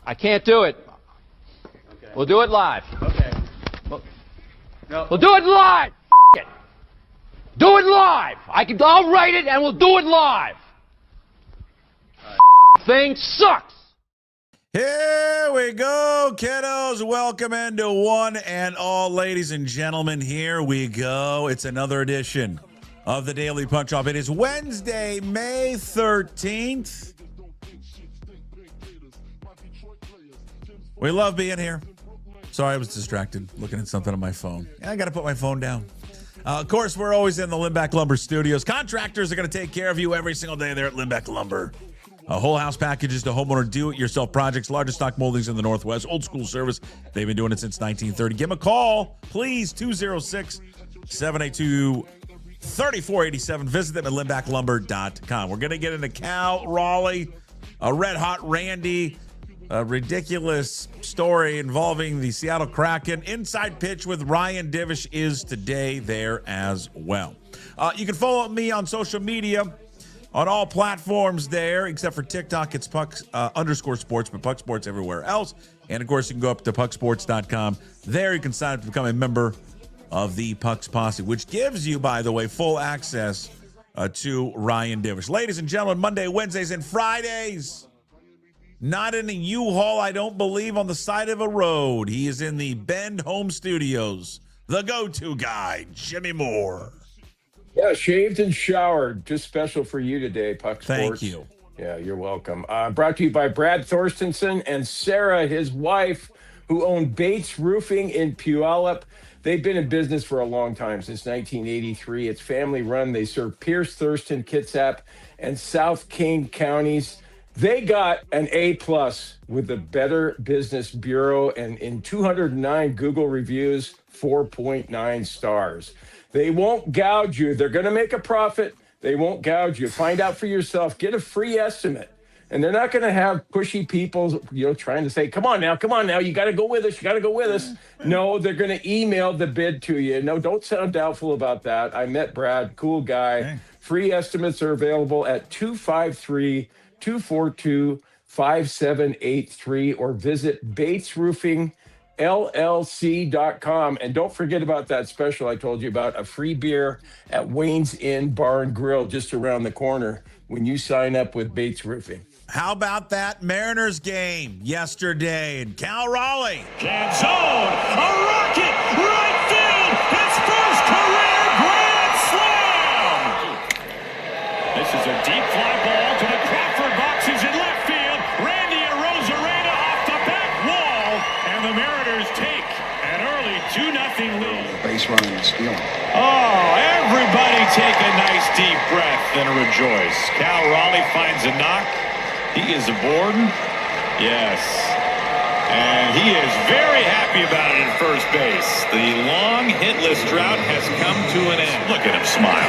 I can't do it. Okay. We'll do it live. Okay. No. We'll do it live. It. Do it live. I'll write it and we'll do it live. Thing sucks. Here we go, kiddos. Welcome into one and all, ladies and gentlemen. Here we go. It's another edition of the Daily Punch-Off. It is Wednesday, May 13th. We love being here. Sorry, I was distracted looking at something on my phone. I got to put my phone down. Of course, we're always in the Lindback Lumber Studios. Contractors are going to take care of you every single day there at Lindback Lumber. Whole house packages to homeowner do-it-yourself projects, largest stock moldings in the Northwest, old school service. They've been doing it since 1930. Give them a call, please, 206-782-3487. Visit them at lindbacklumber.com. We're going to get into Cal, Raleigh, a red-hot Randy, a ridiculous story involving the Seattle Kraken. Inside Pitch with Ryan Divish is today there as well. You can follow me on social media. On all platforms there, except for TikTok, it's Pucks _sports, but Puck Sports everywhere else. And, of course, you can go up to pucksports.com. There you can sign up to become a member of the Pucks Posse, which gives you, by the way, full access to Ryan Divish. Ladies and gentlemen, Monday, Wednesdays, and Fridays. Not in a U-Haul, I don't believe, on the side of a road. He is in the Bend Home Studios. The go-to guy, Jimmy Moore. Yeah, shaved and showered. Just special for you today, Puck Sports. Thank you. Yeah, you're welcome. Brought to you by Brad Thorstensen and Sarah, his wife, who own Bates Roofing in Puyallup. They've been in business for a long time, since 1983. It's family run. They serve Pierce, Thurston, Kitsap, and South Kane counties. They got an A+ with the Better Business Bureau, and in 209 Google reviews, 4.9 stars. They won't gouge you. They're going to make a profit. They won't gouge you. Find out for yourself. Get a free estimate. And they're not going to have pushy people, trying to say, come on now. You got to go with us. You got to go with us. No, they're going to email the bid to you. No, don't sound doubtful about that. I met Brad, cool guy. Okay. Free estimates are available at 253-242-5783 or visit Bates Roofing LLC.com. And don't forget about that special I told you about, a free beer at Wayne's Inn Bar and Grill just around the corner when you sign up with Bates Roofing. How about that Mariners game yesterday in Cal, Raleigh? Jam zone, a rocket, right field, his first career grand slam! This is a deep fly ball to the Crawford boxes in left field. Randy and Rosarena off the back wall, and the Mariners take an early 2-0 lead. Base running and stealing. Oh, everybody take a nice deep breath and rejoice. Cal Raleigh finds a knock. He is aboard. Yes. And he is very happy about it at first base. The long hitless drought has come to an end. Look at him smile.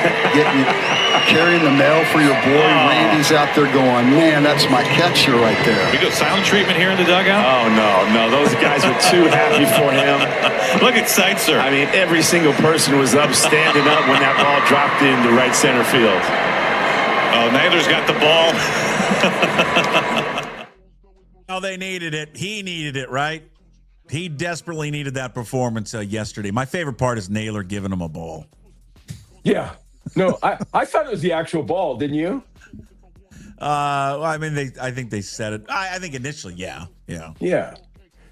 Carrying the mail for your boy. Randy's out there going, man, that's my catcher right there. We go silent treatment here in the dugout? Oh, no. Those guys were too happy for him. Look at Seitzer. I mean, every single person was up, standing up when that ball dropped into right center field. Oh, Naylor's got the ball. Oh, they needed it. He needed it, right? He desperately needed that performance yesterday. My favorite part is Naylor giving him a ball. Yeah. No, I thought it was the actual ball, didn't you? I think they said it. I think initially, yeah. Yeah.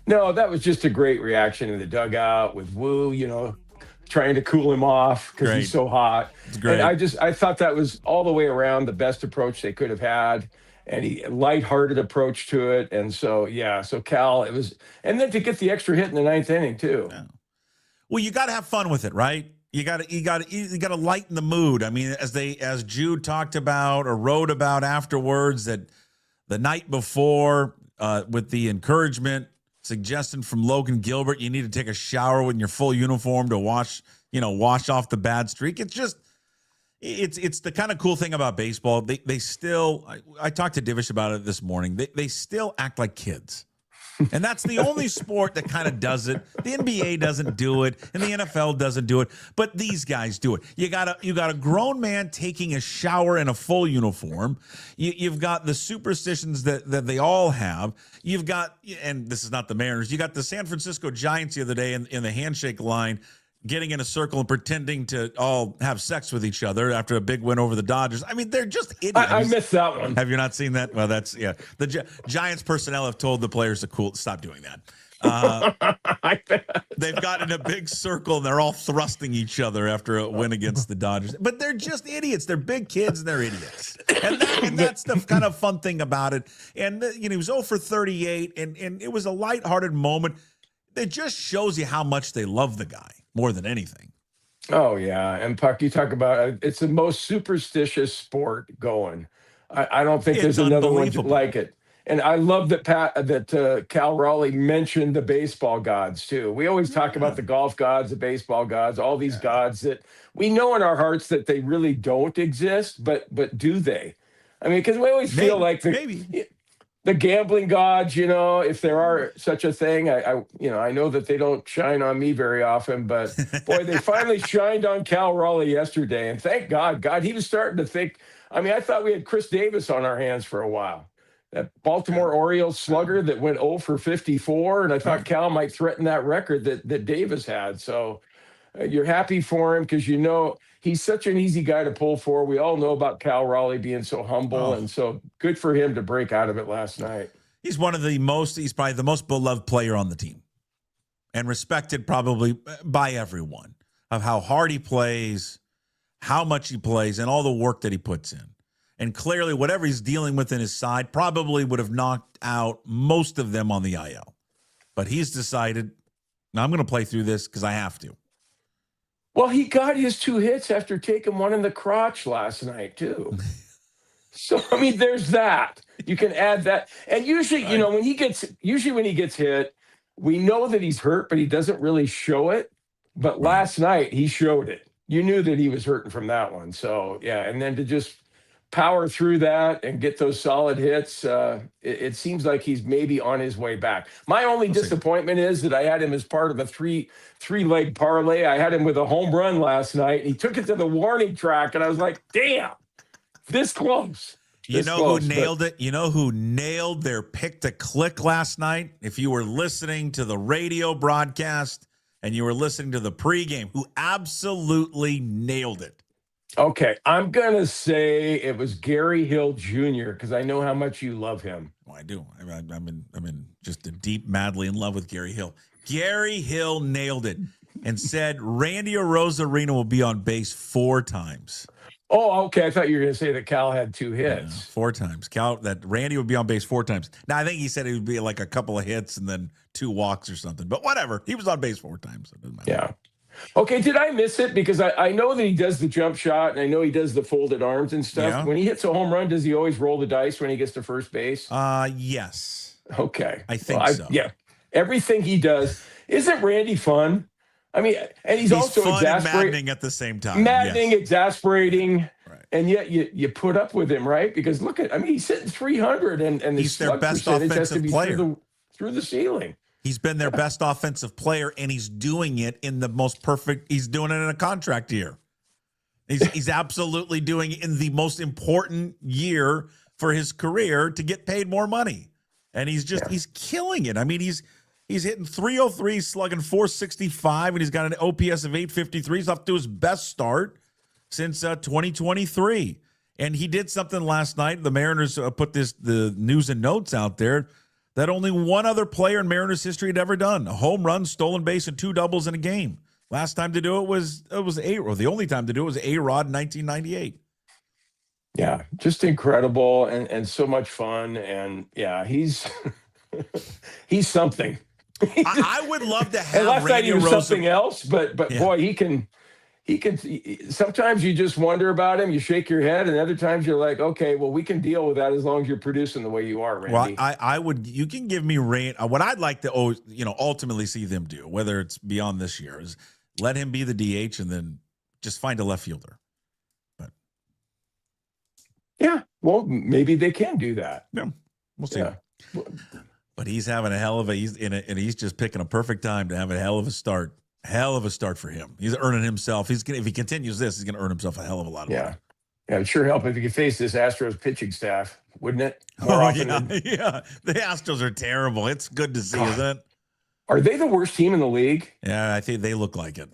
No, that was just a great reaction in the dugout with Wu, trying to cool him off because he's so hot. It's great. And I thought that was all the way around the best approach they could have had. And a lighthearted approach to it. And so, so Cal, it was, and then to get the extra hit in the ninth inning too. Yeah. Well, you got to have fun with it, right? You got to lighten the mood. I mean, as Jude talked about or wrote about afterwards, that the night before with the encouragement suggestion from Logan Gilbert, you need to take a shower in your full uniform to wash off the bad streak. It's just, it's the kind of cool thing about baseball. They still, I talked to Divish about it this morning. They still act like kids. And that's the only sport that kind of does it. The NBA doesn't do it, and the NFL doesn't do it, but these guys do it. You got a grown man taking a shower in a full uniform. You've got the superstitions that they all have. You've got, and this is not the Mariners, you got the San Francisco Giants the other day in the handshake line, getting in a circle and pretending to all have sex with each other after a big win over the Dodgers. I mean, they're just idiots. I missed that one. Have you not seen that? Well, that's, yeah. The Giants personnel have told the players to stop doing that. They've gotten in a big circle and they're all thrusting each other after a win against the Dodgers. But they're just idiots. They're big kids and they're idiots. And that's the kind of fun thing about it. And, he was 0 for 38, and it was a lighthearted moment. It just shows you how much they love the guy more than anything. Oh, yeah. And Puck, you talk about it's the most superstitious sport going. I don't think there's another one like it. And I love that Cal Raleigh mentioned the baseball gods, too. We always talk about the golf gods, the baseball gods, all these gods that we know in our hearts that they really don't exist, but do they? I mean, because we always feel like the gambling gods, if there are such a thing, I know that they don't shine on me very often, but boy, they finally shined on Cal Raleigh yesterday. And thank God, he was starting to think, I thought we had Chris Davis on our hands for a while. That Baltimore Orioles slugger that went 0 for 54. And I thought Cal might threaten that record that Davis had. So you're happy for him because he's such an easy guy to pull for. We all know about Cal Raleigh being so humble, and so good for him to break out of it last night. He's he's probably the most beloved player on the team and respected probably by everyone of how hard he plays, how much he plays, and all the work that he puts in. And clearly whatever he's dealing with in his side probably would have knocked out most of them on the IL. But he's decided, now I'm going to play through this because I have to. Well, he got his 2 hits after taking one in the crotch last night, too. So, there's that. You can add that. And usually, when he gets hit, we know that he's hurt, but he doesn't really show it. But last night, he showed it. You knew that he was hurting from that one. So, yeah, and then to just power through that and get those solid hits, it seems like he's maybe on his way back. My only disappointment is that I had him as part of a three-leg parlay. I had him with a home run last night. He took it to the warning track, and I was like, damn, this close. You know who nailed it? You know who nailed their pick to click last night? If you were listening to the radio broadcast and you were listening to the pregame, who absolutely nailed it. Okay, I'm going to say it was Gary Hill Jr. because I know how much you love him. Oh, I do. I'm in just a deep, madly in love with Gary Hill. Gary Hill nailed it and said Randy Arozarena will be on base 4 times. Oh, okay. I thought you were going to say that Cal had 2 hits. 4 times. That Randy would be on base 4 times. Now, I think he said it would be like a couple of hits and then 2 walks or something. But whatever. He was on base 4 times. So it doesn't matter. Yeah. Okay, did I miss it? Because I know that he does the jump shot, and I know he does the folded arms and stuff. Yeah. When he hits a home run, does he always roll the dice when he gets to first base? Yes. Okay. I think so. Yeah. Everything he does. Isn't Randy fun? And he's also fun and maddening at the same time. Maddening, yes. Exasperating. Right. And yet you put up with him, right? Because look at, he's hitting 300, and he's their best offensive player. Through the ceiling. He's been their best offensive player, and he's doing it in the most perfect. He's doing it in a contract year. He's absolutely doing it in the most important year for his career to get paid more money, and he's killing it. He's hitting 303, slugging 465, and he's got an OPS of 853. He's off to his best start since 2023, and he did something last night. The Mariners put the news and notes out there that only one other player in Mariners history had ever done: a home run, stolen base, and 2 doubles in a game. Last time to do it was A-Rod. The only time to do it was A-Rod in 1998. Yeah, just incredible and so much fun. And yeah, he's he's something. I would love to have and last night Randy he was Rosa. something else, but yeah. Boy, he can. Sometimes you just wonder about him. You shake your head, and other times you're like, okay, well, we can deal with that as long as you're producing the way you are, Randy. Well, I would. You can give me what I'd like to, ultimately see them do, whether it's beyond this year, is let him be the DH and then just find a left fielder. But yeah, well, maybe they can do that. Yeah, we'll see. Yeah. But he's having a hell of a and he's just picking a perfect time to have a hell of a start. Hell of a start for him. He's earning himself. If he continues this, he's gonna earn himself a hell of a lot of money. Yeah, it'd sure help if he could face this Astros pitching staff, wouldn't it? More often yeah. The Astros are terrible. It's good to see, isn't it? Are they the worst team in the league? Yeah, I think they look like it.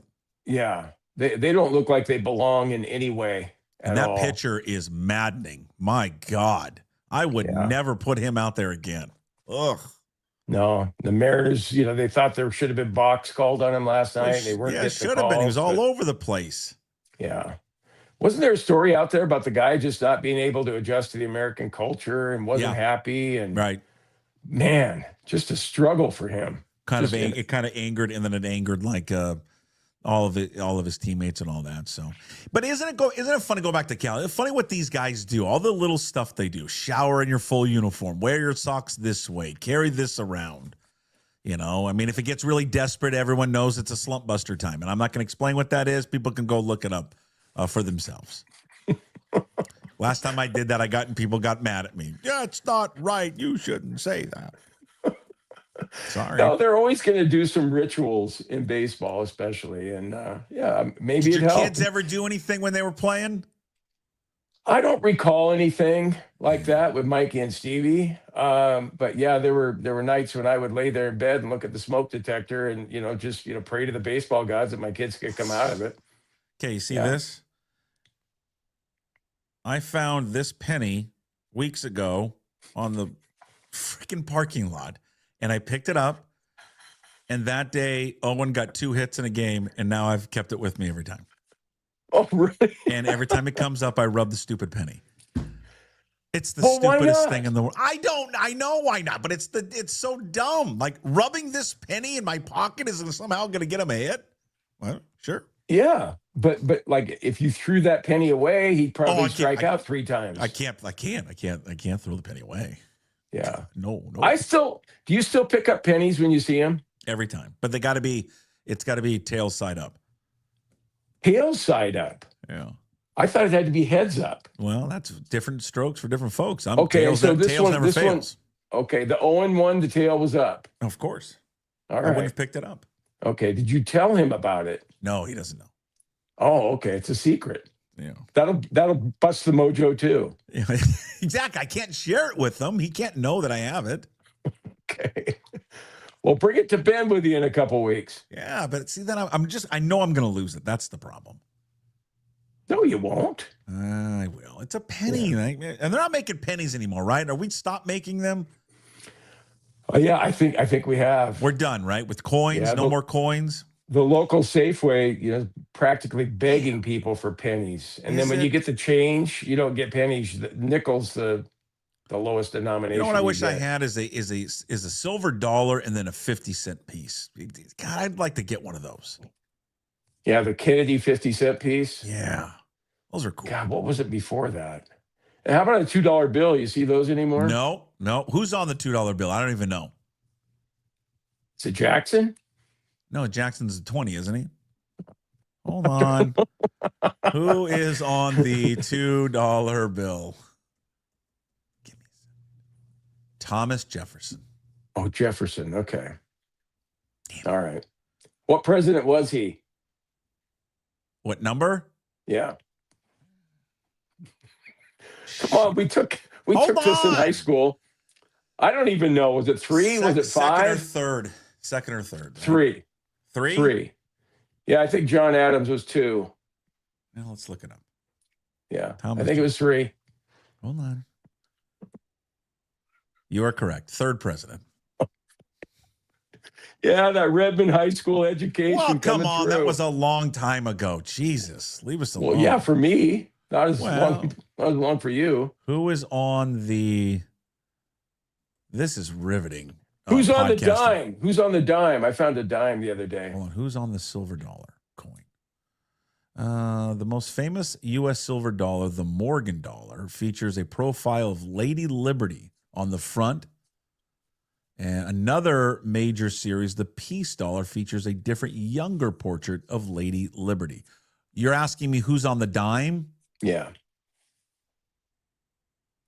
Yeah. They don't look like they belong in any way. And that pitcher is maddening. My God. I would never put him out there again. Ugh. No, the Mariners, they thought there should have been box called on him last night. They weren't. Yeah, should have been. He was all over the place. Yeah. Wasn't there a story out there about the guy just not being able to adjust to the American culture and wasn't happy? And man, just a struggle for him. It kind of angered, and then it angered like all of his teammates and all that. So, but isn't it fun to go back to Cal? It's funny what these guys do. All the little stuff they do: shower in your full uniform, wear your socks this way, carry this around. I mean, if it gets really desperate, everyone knows it's a slump buster time, and I'm not going to explain what that is. People can go look it up for themselves. Last time I did that, people got mad at me. Yeah, it's not right. You shouldn't say that. Sorry. No, they're always going to do some rituals in baseball, especially, and maybe Did your kids ever do anything when they were playing? I don't recall anything like that with Mikey and Stevie. But yeah, there were nights when I would lay there in bed and look at the smoke detector and just pray to the baseball gods that my kids could come out of it. Okay, you see this? I found this penny weeks ago on the freaking parking lot. And I picked it up, and that day, Owen got 2 hits in a game, and now I've kept it with me every time. Oh, really? And every time it comes up, I rub the stupid penny. It's the stupidest thing in the world. I know why not, but it's so dumb. Like, rubbing this penny in my pocket is somehow going to get him a hit? Well, sure. Yeah, but like, if you threw that penny away, he'd probably strike out 3 times. I can't throw the penny away. Yeah. No. Do you still pick up pennies when you see them? Every time. But it's got to be tail side up. Tail side up? Yeah. I thought it had to be heads up. Well, that's different strokes for different folks. Tails never fails. Okay, the Owen one, the tail was up. Of course. All right. I wouldn't have picked it up. Okay, did you tell him about it? No, he doesn't know. Oh, okay, it's a secret. Yeah. That'll bust the mojo too. Yeah, exactly. I can't share it with him. He can't know that I have it. Okay. Well, bring it to Ben with you in a couple weeks. Yeah, but see, then I know I'm going to lose it. That's the problem. No, you won't. I will. It's a penny, and they're not making pennies anymore, right? Are we stopped making them? Oh, yeah, I think we have. We're done, right? With coins, no more coins. The local Safeway, practically begging people for pennies, and then when you get the change, you don't get pennies. The nickels, the lowest denomination. You know what I wish I had is a silver dollar and then a 50-cent piece. God, I'd like to get one of those. Yeah, the Kennedy 50-cent piece. Yeah, those are cool. God, what was it before that? And how about a $2 bill? You see those anymore? No. Who's on the $2 bill? I don't even know. Is it Jackson? No, Jackson's 20, isn't he? Hold on. Who is on the $2 bill? Give me a second. Thomas Jefferson. Oh, Jefferson. Okay. All right. What president was he? What number? Yeah. Come on, we took this in high school. I don't even know. Was it 3? Was it 5? Second or third. 3. 3? 3. Yeah, I think John Adams was 2. Well, let's look it up. Yeah, I think it was 3. Hold on. You are correct. 3rd president. Yeah, that Redmond High School education. Well, come on. Through. That was a long time ago. Jesus. Leave us alone. Well, yeah, for me. Not as long for you. Who is on the... This is riveting. Who's on the dime? Who's on the dime? I found a dime the other day. Hold on. Who's on the silver dollar coin? The most famous U.S. silver dollar, the Morgan dollar, features a profile of Lady Liberty on the front. And another major series, the Peace dollar, features a different, younger portrait of Lady Liberty. You're asking me who's on the dime? Yeah.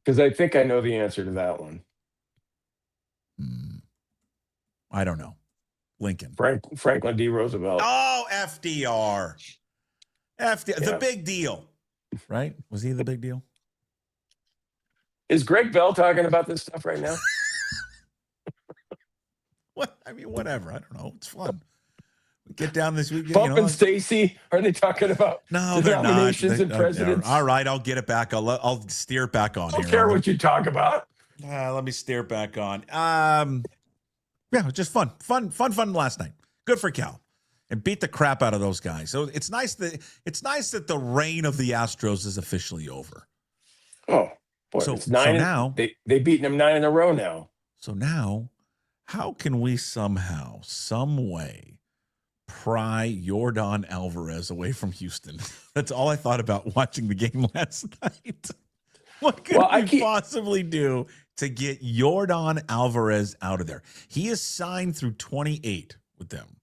Because I think I know the answer to that one. I don't know. Lincoln. Franklin D. Roosevelt. Oh, FDR. FDR, Yeah. the big deal, right? Was he the big deal? Is Greg Bell talking about this stuff right now? What? I mean, whatever. I don't know. It's fun. We get down this weekend. Bump and Stacy, are they talking about no, they're not. nominations and presidents? All right, I'll get it back. I'll steer it back on I don't here. care what you talk about. Let me steer it back on. Yeah, just fun last night. Good for Cal. And beat the crap out of those guys. So it's nice that the reign of the Astros is officially over. Oh, boy, So it's 9. now they beaten them 9 in a row now. So now, how can we somehow, some way, pry Yordan Alvarez away from Houston? That's all I thought about watching the game last night. What could we possibly do to get Yordan Alvarez out of there? He is signed through 28 with them.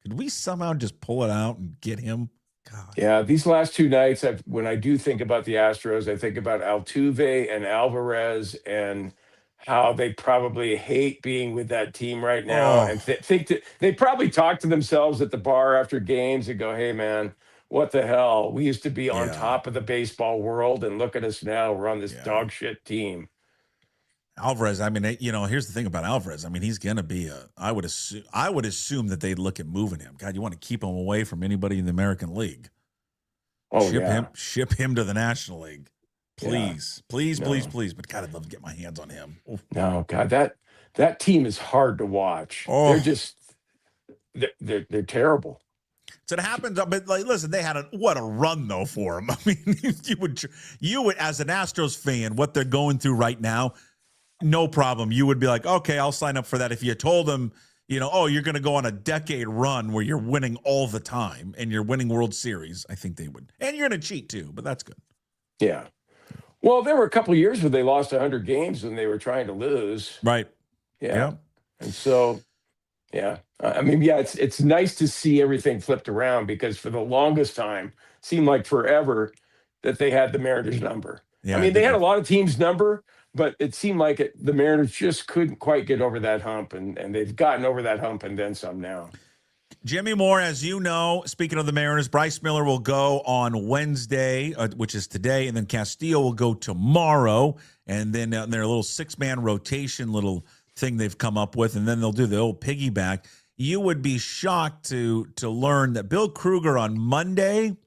Could we somehow just pull it out and get him? God. Yeah, these last 2 nights, when I do think about the Astros, I think about Altuve and Alvarez and how they probably hate being with that team right now. And think that they probably talk to themselves at the bar after games and go, hey, man, what the hell? We used to be on top of the baseball world, and look at us now. We're on this dog shit team. Alvarez, I mean, here's the thing about Alvarez. I mean, he's going to be I would assume that they'd look at moving him. God, you want to keep him away from anybody in the American League. Oh, Ship him to the National League. Please. Please. But God, I'd love to get my hands on him. Oof. No, God, that team is hard to watch. Oh. They're just they're terrible. So it happens, but listen, they had what a run though for him. I mean, you would as an Astros fan, what they're going through right now, no problem. You would be like, okay, I'll sign up for that. If you told them, you're going to go on a decade run where you're winning all the time and you're winning World Series, I think they would. And you're going to cheat too, but that's good. Yeah. Well, there were a couple of years where they lost 100 games when they were trying to lose. Right. Yeah. And so, yeah. I mean, yeah, it's nice to see everything flipped around because for the longest time, it seemed like forever that they had the Mariners number. Yeah, I mean, they had a lot of teams' number, but it seemed like the Mariners just couldn't quite get over that hump, and they've gotten over that hump and then some now. Jimmy Moore, as you know, speaking of the Mariners, Bryce Miller will go on Wednesday, which is today, and then Castillo will go tomorrow, and then their little 6-man rotation little thing they've come up with, and then they'll do the old piggyback. You would be shocked to learn that Bill Kruger on Monday,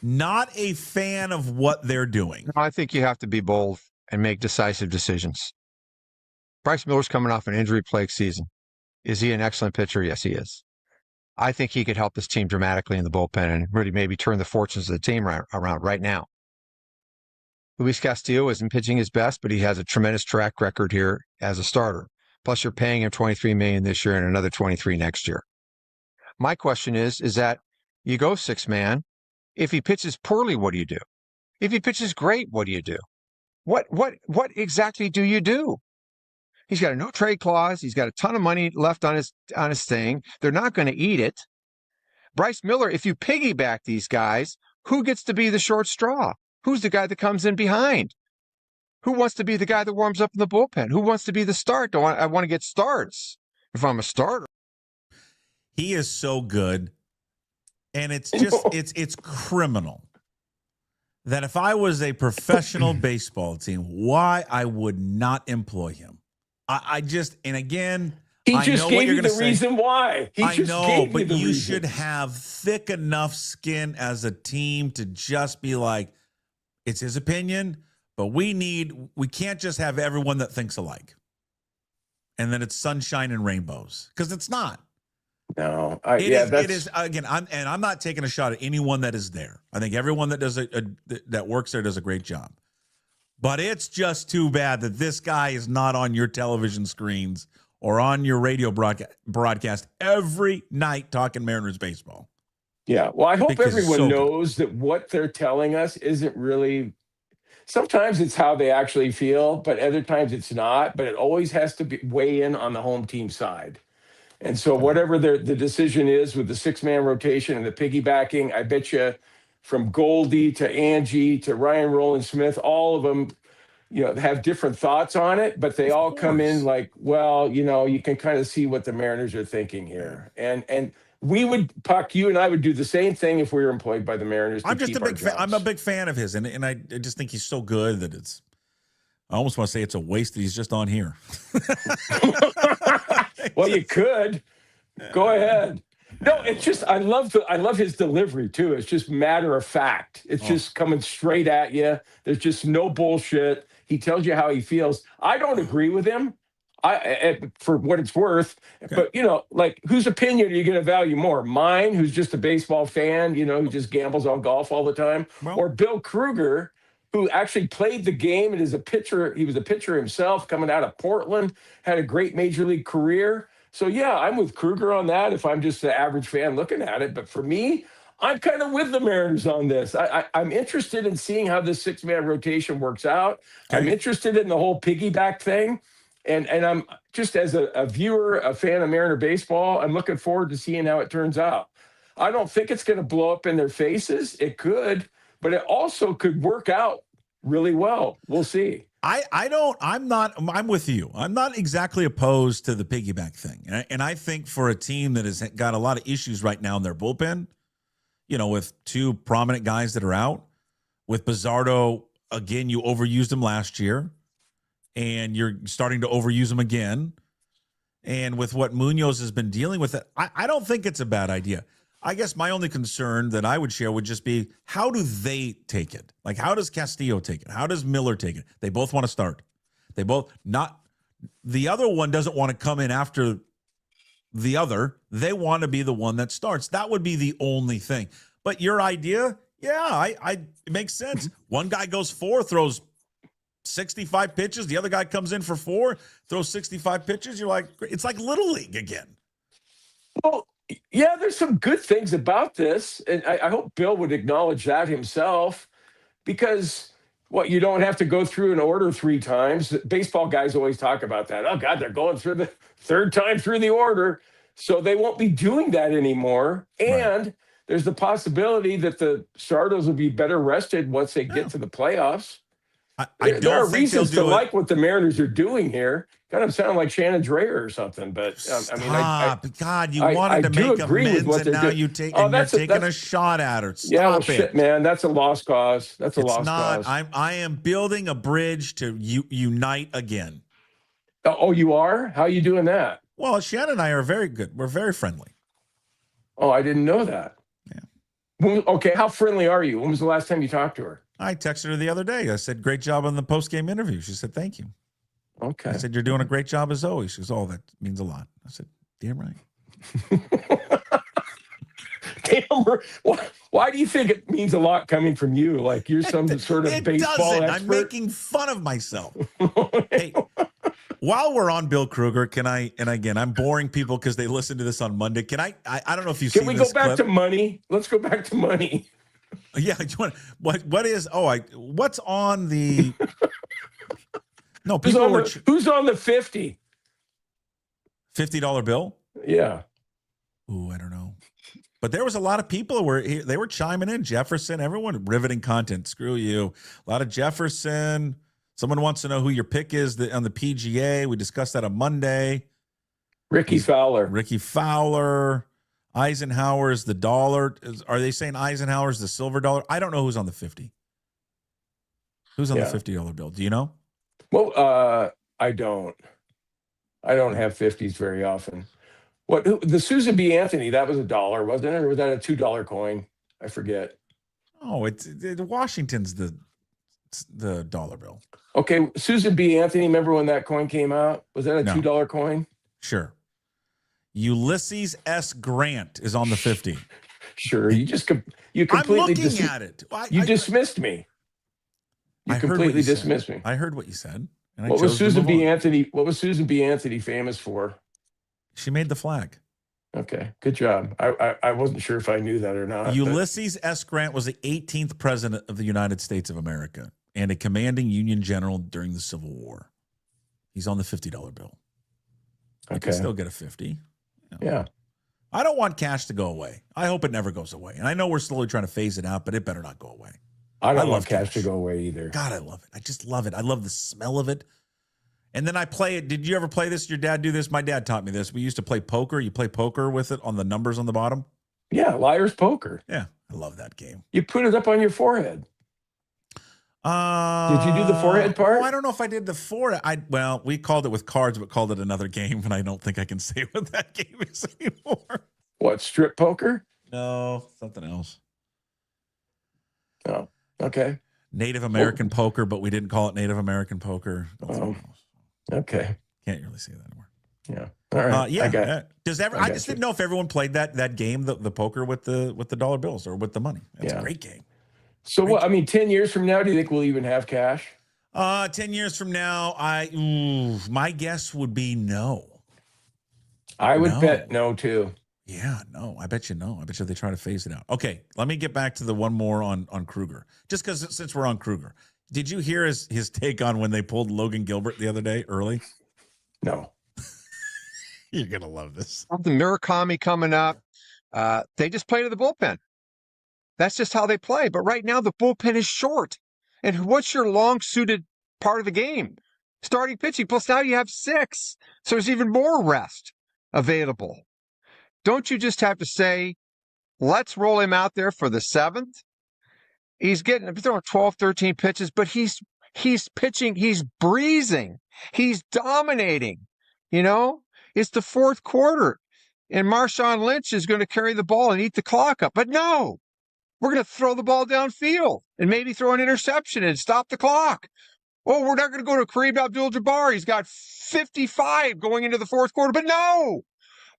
not a fan of what they're doing. I think you have to be bold and make decisive decisions. Bryce Miller's coming off an injury-plagued season. Is he an excellent pitcher? Yes, he is. I think he could help this team dramatically in the bullpen and really maybe turn the fortunes of the team around right now. Luis Castillo isn't pitching his best, but he has a tremendous track record here as a starter. Plus, you're paying him $23 million this year and another $23 million next year. My question is that you go 6-man. If he pitches poorly, what do you do? If he pitches great, what do you do? What exactly do you do? He's got a no trade clause. He's got a ton of money left on his thing. They're not going to eat it. Bryce Miller, if you piggyback these guys, who gets to be the short straw? Who's the guy that comes in behind? Who wants to be the guy that warms up in the bullpen? Who wants to be the start? I want to get starts if I'm a starter. He is so good. And it's just, it's criminal that if I was a professional baseball team, why I would not employ him. I just, and again, he I just know gave what you're you going to the say. reason why. I know, but you should have thick enough skin as a team to just be like, it's his opinion, but we can't just have everyone that thinks alike. And then it's sunshine and rainbows, because it's not. No, it is again. I'm not taking a shot at anyone that is there. I think everyone that does that works there does a great job. But it's just too bad that this guy is not on your television screens or on your radio broadcast every night talking Mariners baseball. Yeah, well, I hope Because everyone knows that what they're telling us isn't really. Sometimes it's how they actually feel, but other times it's not. But it always has to weigh in on the home team side. And so whatever the decision is with the 6-man rotation and the piggybacking, I bet you from Goldie to Angie to Ryan Rowland Smith, all of them have different thoughts on it, but they all come in like, well, you can kind of see what the Mariners are thinking here. And we would, Puck, you and I would do the same thing if we were employed by the Mariners. I'm just a big fan. I'm a big fan of his, and I just think he's so good that I almost want to say it's a waste that he's just on here. Well, you could. Go ahead. No, it's just I love his delivery too. It's just matter of fact. It's just coming straight at you. There's just no bullshit. He tells you how he feels. I don't agree with him. For what it's worth, but like, whose opinion are you going to value more? Mine, who's just a baseball fan, who just gambles on golf all the time, or Bill Kruger, who actually played the game and is a pitcher. He was a pitcher himself, coming out of Portland, had a great major league career. So yeah, I'm with Kruger on that. If I'm just the average fan looking at it, but for me, I'm kind of with the Mariners on this. I'm interested in seeing how this 6-man rotation works out. Okay. I'm interested in the whole piggyback thing. And I'm just, as a viewer, a fan of Mariner baseball, I'm looking forward to seeing how it turns out. I don't think it's going to blow up in their faces. It could, but it also could work out really well. We'll see. I'm with you. I'm not exactly opposed to the piggyback thing. And I think for a team that has got a lot of issues right now in their bullpen, with two prominent guys that are out, with Bizzardo, again, you overused him last year, and you're starting to overuse him again. And with what Munoz has been dealing with, I don't think it's a bad idea. I guess my only concern that I would share would just be, how do they take it? Like, how does Castillo take it? How does Miller take it? They both want to start. They both the other one doesn't want to come in after the other. They want to be the one that starts. That would be the only thing. But your idea, yeah, it makes sense. One guy goes 4, throws 65 pitches. The other guy comes in for 4, throws 65 pitches. You're like, it's like Little League again. Well, yeah, there's some good things about this. And I hope Bill would acknowledge that himself, because you don't have to go through an order 3 times. Baseball guys always talk about that. Oh, God, they're going through the 3rd time through the order. So they won't be doing that anymore. And there's the possibility that the starters will be better rested once they get to the playoffs. There are reasons to like what the Mariners are doing here. Kind of sound like Shannon Dreyer or something, but God, you wanted to make amends, and now you're taking a shot at her. Stop it. Shit, man. That's a lost cause. That's a lost cause. I am building a bridge to unite again. Oh, you are? How are you doing that? Well, Shannon and I are very good. We're very friendly. Oh, I didn't know that. Yeah. Okay, how friendly are you? When was the last time you talked to her? I texted her the other day. I said, great job on the post-game interview. She said, thank you. Okay. I said, you're doing a great job as always. She goes, oh, that means a lot. I said, damn right. Damn right. Why do you think it means a lot coming from you? Like you're some sort of baseball expert? I'm making fun of myself. Hey, while we're on Bill Kruger, and again, I'm boring people because they listen to this on Monday. I don't know if you've seen this. Can we go back to money? Let's go back to money. Yeah, what's on the no people who's on the $50 bill? Yeah. Ooh, I don't know. But there was a lot of people they were chiming in. Jefferson, everyone, riveting content. Screw you. A lot of Jefferson. Someone wants to know who your pick is on the PGA. We discussed that on Monday. Ricky Fowler. Eisenhower's the dollar. Are they saying Eisenhower's the silver dollar? I don't know who's on the 50. Who's on the $50 bill? Do you know? Well, I don't have 50s very often. The Susan B. Anthony, that was $1, wasn't it? Or was that a $2 coin? I forget. Oh, it's Washington's the dollar bill. Okay, Susan B. Anthony, remember when that coin came out? Was that a $2 coin? Sure. Ulysses S. Grant is on the 50. Sure. You completely I'm looking at it. You dismissed me. You completely dismissed me. I heard what you said. And what was Susan B. Anthony famous for? She made the flag. Okay, good job. I wasn't sure if I knew that or not. Ulysses S. Grant was the 18th president of the United States of America and a commanding Union general during the Civil War. He's on the $50 bill. I can still get a 50. Yeah. I don't want cash to go away. I hope it never goes away. And I know we're slowly trying to phase it out, but it better not go away. I don't love want cash to go away either. God, I love it. I just love it. I love the smell of it. And then I play it. Did you ever play this? Your dad do this? My dad taught me this. We used to play poker. You play poker with it on the numbers on the bottom. Yeah, liar's poker. Yeah, I love that game. You put it up on your forehead. Did you do the forehead part? Oh, I don't know if I did the forehead. Well, we called it with cards, but called it another game, and I don't think I can say what that game is anymore. What, strip poker? No, something else. Oh, okay. Native American poker, but we didn't call it Native American poker. Okay. Can't really say that anymore. Yeah. All right. Yeah. I just didn't know if everyone played that game, the poker with the dollar bills or with the money. That's a great game. So what? I mean, 10 years from now, do you think we'll even have cash? 10 years from now, my guess would be no. I would bet no too. Yeah, no. I bet you no. I bet you they try to phase it out. Okay, let me get back to the one more on Kruger. Just because since we're on Kruger, did you hear his take on when they pulled Logan Gilbert the other day early? No. You're gonna love this. The Murakami coming up. They just play to the bullpen. That's just how they play. But right now the bullpen is short. And what's your long-suited part of the game? Starting pitching. Plus now you have 6. So there's even more rest available. Don't you just have to say, let's roll him out there for the 7th? He's throwing 12, 13 pitches, but he's pitching, he's breezing, he's dominating. It's the 4th quarter, and Marshawn Lynch is going to carry the ball and eat the clock up. But no, we're going to throw the ball downfield and maybe throw an interception and stop the clock. Oh, we're not going to go to Kareem Abdul-Jabbar. He's got 55 going into the 4th quarter. But no,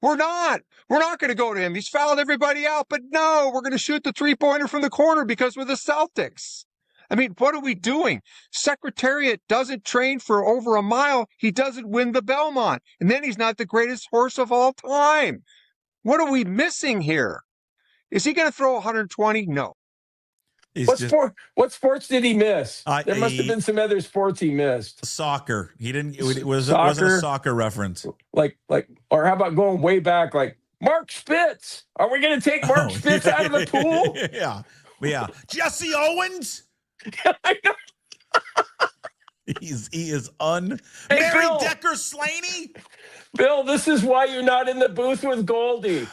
we're not. We're not going to go to him. He's fouled everybody out. But no, we're going to shoot the 3-pointer from the corner because we're the Celtics. I mean, what are we doing? Secretariat doesn't train for over a mile. He doesn't win the Belmont. And then he's not the greatest horse of all time. What are we missing here? Is he going to throw 120? No. What sports did he miss? There must have been some other sports he missed. Soccer. He didn't. It wasn't a soccer reference. Or how about going way back? Like Mark Spitz. Are we going to take Mark Spitz out of the pool? Yeah. Jesse Owens. I know. He is Mary Bill. Decker Slaney. Bill, this is why you're not in the booth with Goldie.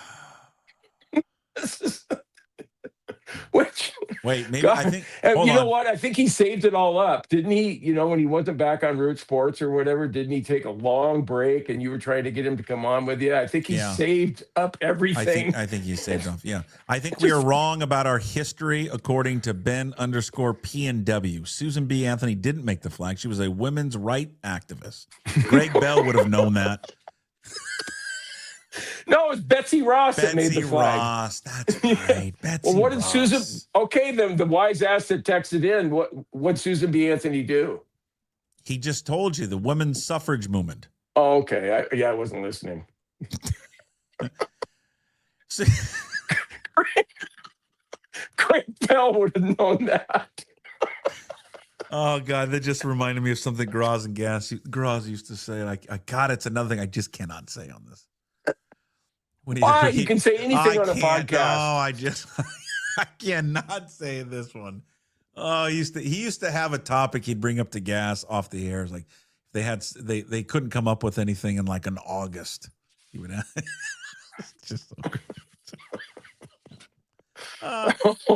Wait, maybe God. I think. You know what? I think he saved it all up, didn't he? When he wasn't back on Root Sports or whatever, didn't he take a long break and you were trying to get him to come on with you? I think he saved up everything. I think he saved off. Yeah, I think we are wrong about our history, according to Ben_PNW. Susan B. Anthony didn't make the flag. She was a women's right activist. Greg Bell would have known that. No, it was Betsy Ross that made the flag. Ross, that's right. Betsy Well, what did Ross. Susan? Okay, then the wise ass that texted in. What Susan B. Anthony do? He just told you the women's suffrage movement. Oh, okay. I wasn't listening. Greg Bell would have known that. Oh God, that just reminded me of something Groz used to say. God, it's another thing I just cannot say on this. Why? You can say anything on a podcast. No, I cannot say this one. Oh, he used to have a topic he'd bring up to Gas off the air. It's like they couldn't come up with anything in like an August. He would have just so good.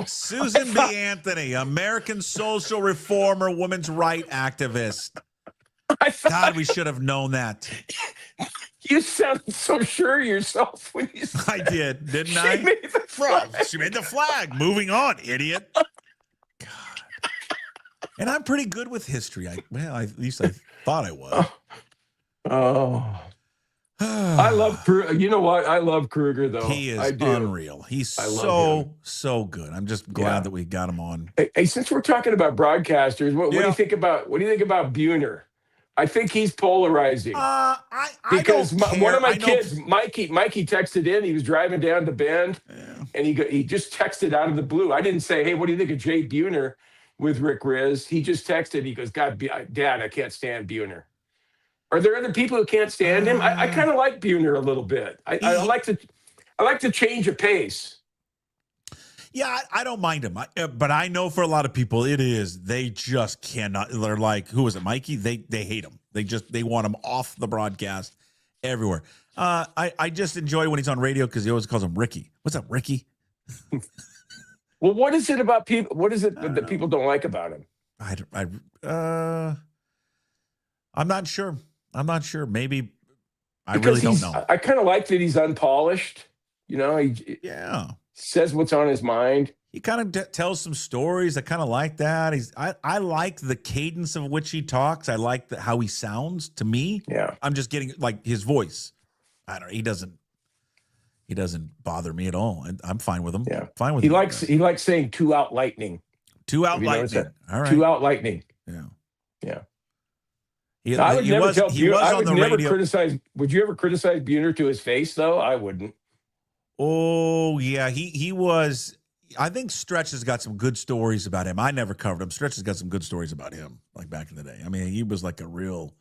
Susan B. Anthony, American social reformer, women's right activist. God, we should have known that. You sounded so sure of yourself when you said I did, didn't I? She made the flag. She made the flag. Moving on, idiot. God. And I'm pretty good with history. At least I thought I was. Oh. I love Kruger. You know what? I love Kruger, though. He is unreal. He's so good. I'm just glad that we got him on. Hey, since we're talking about broadcasters, what do you think about Buhner? I think he's polarizing. Because one of my kids, Mikey, texted in. He was driving down to Bend, and he just texted out of the blue. I didn't say, "Hey, what do you think of Jay Buhner with Rick Riz?" He just texted. He goes, "God, Dad, I can't stand Buhner." Are there other people who can't stand him? I kind of like Buhner a little bit. I like to change of pace. Yeah, I don't mind him, but I know for a lot of people they just cannot. They're like, who is it, Mikey? They hate him. They want him off the broadcast everywhere. I just enjoy when he's on radio because he always calls him Ricky. What's up, Ricky? Well, what is it about people? What is it that people don't like about him? I'm not sure. Maybe I Because really don't know. I kind of like that he's unpolished. You know, he says what's on his mind. He kind of tells some stories. I kind of like that. I like the cadence of which he talks. I like how he sounds to me. Yeah. I'm just getting like his voice. I don't know. He doesn't bother me at all. And I'm fine with him. Yeah. Fine with he him. He likes saying 2 out lightning. 2 out lightning. All right. 2 out lightning. Yeah. Yeah. I would never tell Buhner. I would never radio. criticize. Would you ever criticize Buhner to his face though? I wouldn't. Oh yeah. He was. I think Stretch has got some good stories about him. I never covered him. Stretch has got some good stories about him, like back in the day. I mean, he was like a real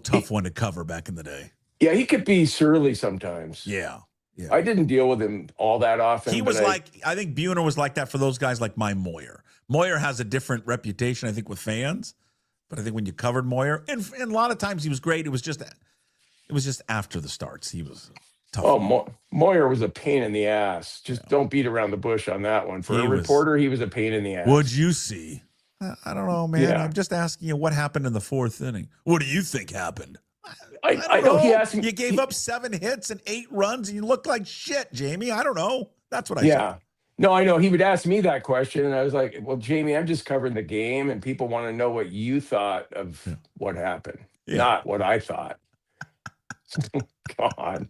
tough one to cover back in the day. Yeah, he could be surly sometimes. Yeah. I didn't deal with him all that often. He was I think Buhner was like that for those guys like my Moyer. Moyer has a different reputation, I think, with fans. But I think when you covered Moyer, and a lot of times he was great. It was just after the starts. He was tough. Oh, Moyer was a pain in the ass. Just don't beat around the bush on that one. For a reporter, he was a pain in the ass. What'd you see? I don't know, man. Yeah. I'm just asking you what happened in the 4th inning. What do you think happened? I know he asked me. You gave up 7 hits and 8 runs, and you looked like shit, Jamie. I don't know. That's what I said. No, I know. He would ask me that question, and I was like, well, Jamie, I'm just covering the game, and people want to know what you thought of what happened, not what I thought. God.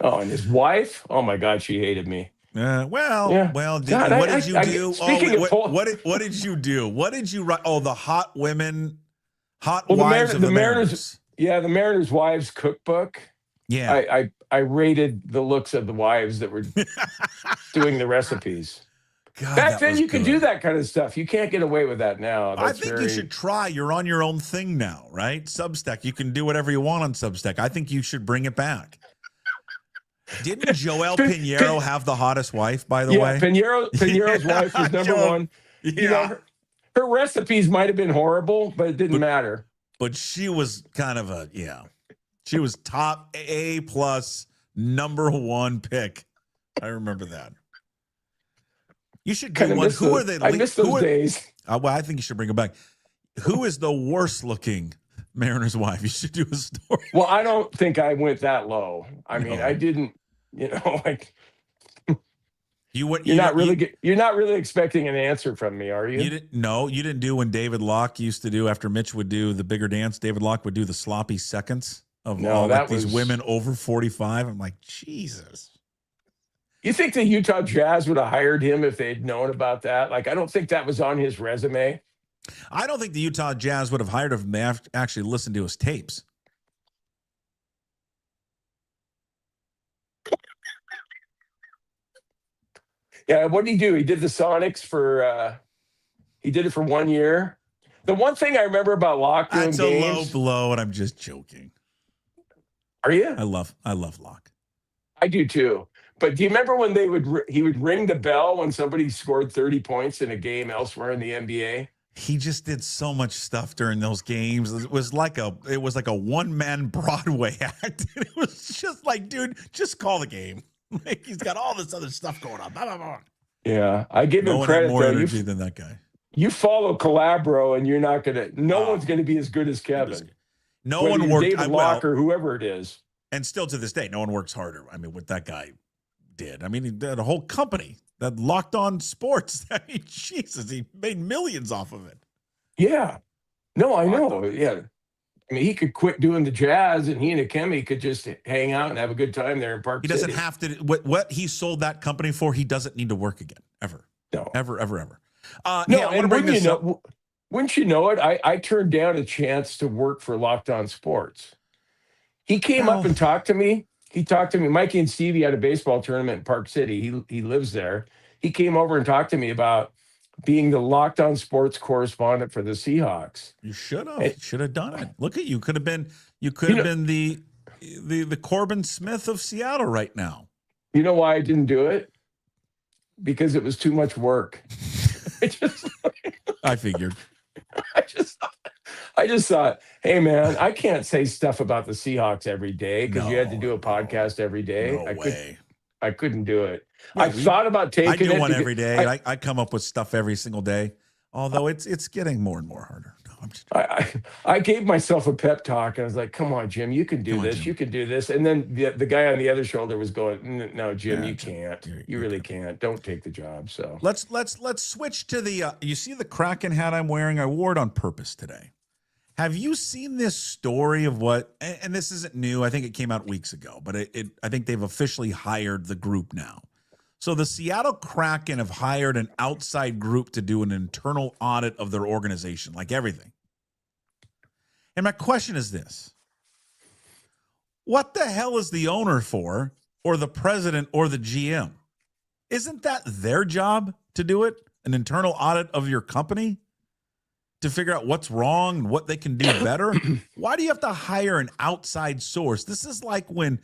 Oh, and his wife? Oh, my God, she hated me. Well, what did you do? What did you do? What did you write? Oh, the hot women, wives of the Mariners. Yeah, the Mariners' wives cookbook. Yeah. I rated the looks of the wives that were doing the recipes. God, back then, you could do that kind of stuff. You can't get away with that now. I think you should try. You're on your own thing now, right? Substack. You can do whatever you want on Substack. I think you should bring it back. Didn't Joel Pinheiro have the hottest wife, by the way? Pinheiro's wife was number one. Yeah. You know, her recipes might have been horrible, but it didn't matter. But she was kind of she was top A+ number 1 pick. I remember that. You should do one. Who are they? I miss those days. Well, I think you should bring it back. Who is the worst looking Mariners wife? You should do a story. Well, I don't think I went that low. I mean, I didn't. You know, like you're not really expecting an answer from me, are you? You didn't do when David Locke used to do after Mitch would do the bigger dance. David Locke would do the sloppy seconds of these women over 45. I'm like, Jesus. You think the Utah Jazz would have hired him if they'd known about that? Like, I don't think that was on his resume. I don't think the Utah Jazz would have hired him if they actually listened to his tapes. Yeah, what did he do? He did the Sonics for he did it for 1 year. The one thing I remember about Locke doing That's a low blow, and I'm just joking. Are you? I love Locke. I do too. But do you remember when he would ring the bell when somebody scored 30 points in a game elsewhere in the NBA? He just did so much stuff during those games. It was like a one-man Broadway act. It was just like, dude, just call the game. Like, he's got all this other stuff going on. Blah, blah, blah. Yeah, I give him credit. More energy than that guy. You follow Calabro, and you're not gonna. No one's gonna be as good as Kevin. No one worked. David Locke or whoever it is. And still to this day, no one works harder. I mean, what that guy did. I mean, he did a whole company that Locked On Sports. I mean, Jesus, he made millions off of it. Yeah. No, I know. Yeah. I mean, he could quit doing the Jazz, and he and Akemi could just hang out and have a good time there in Park City. He doesn't have to. What he sold that company for, he doesn't need to work again, ever. No. Ever. No, and wouldn't you know it? I turned down a chance to work for Locked On Sports. He came up and talked to me. He talked to me. Mikey and Stevie had a baseball tournament in Park City. He lives there. He came over and talked to me about being the Locked On Sports correspondent for the Seahawks. You should have done it. Look at you. Could have been the Corbin Smith of Seattle right now. You know why I didn't do it? because it was too much work. I figured. I just thought, hey man, I can't say stuff about the Seahawks every day because you had to do a podcast every day. No way. I couldn't do it. Yeah, I thought about taking it. I do one every day. I come up with stuff every single day, although it's getting more and more harder. No, I'm just... I gave myself a pep talk and I was like, come on, Jim, you can do this. You can do this. And then the guy on the other shoulder was going, no, Jim, you can't. You really can't. Don't take the job. So let's switch to the you see the Kraken hat I'm wearing? I wore it on purpose today. Have you seen this story of what, and this isn't new, I think it came out weeks ago, but I think they've officially hired the group now. So the Seattle Kraken have hired an outside group to do an internal audit of their organization, like everything. And my question is this. What the hell is the owner for, or the president or the GM? Isn't that their job to do it? An internal audit of your company? To figure out what's wrong and what they can do better? Why do you have to hire an outside source? This is like when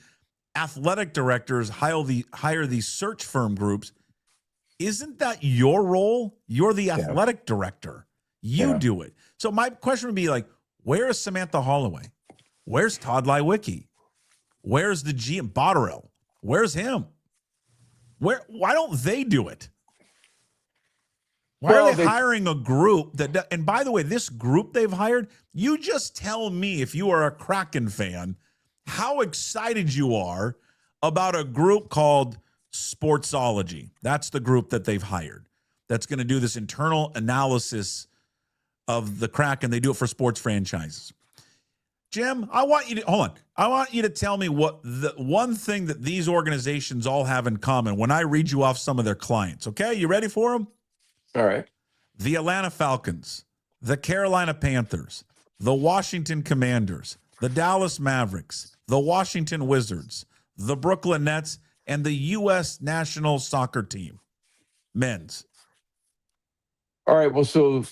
athletic directors hire these search firm groups. Isn't that your role? You're the athletic director. You do it. So my question would be like, where is Samantha Holloway? Where's Todd Lywicki? Where's the GM Botterill? Where's him? Why don't they do it? Why are they hiring a group that, and by the way, this group they've hired, you just tell me if you are a Kraken fan, how excited you are about a group called Sportsology. That's the group that they've hired. That's going to do this internal analysis of the Kraken. They do it for sports franchises. Jim, I want you to tell me what the one thing that these organizations all have in common when I read you off some of their clients. Okay, you ready for them? All right. The Atlanta Falcons, the Carolina Panthers, the Washington Commanders, the Dallas Mavericks, the Washington Wizards, the Brooklyn Nets, and the U.S. national soccer team, men's. All right. Well, so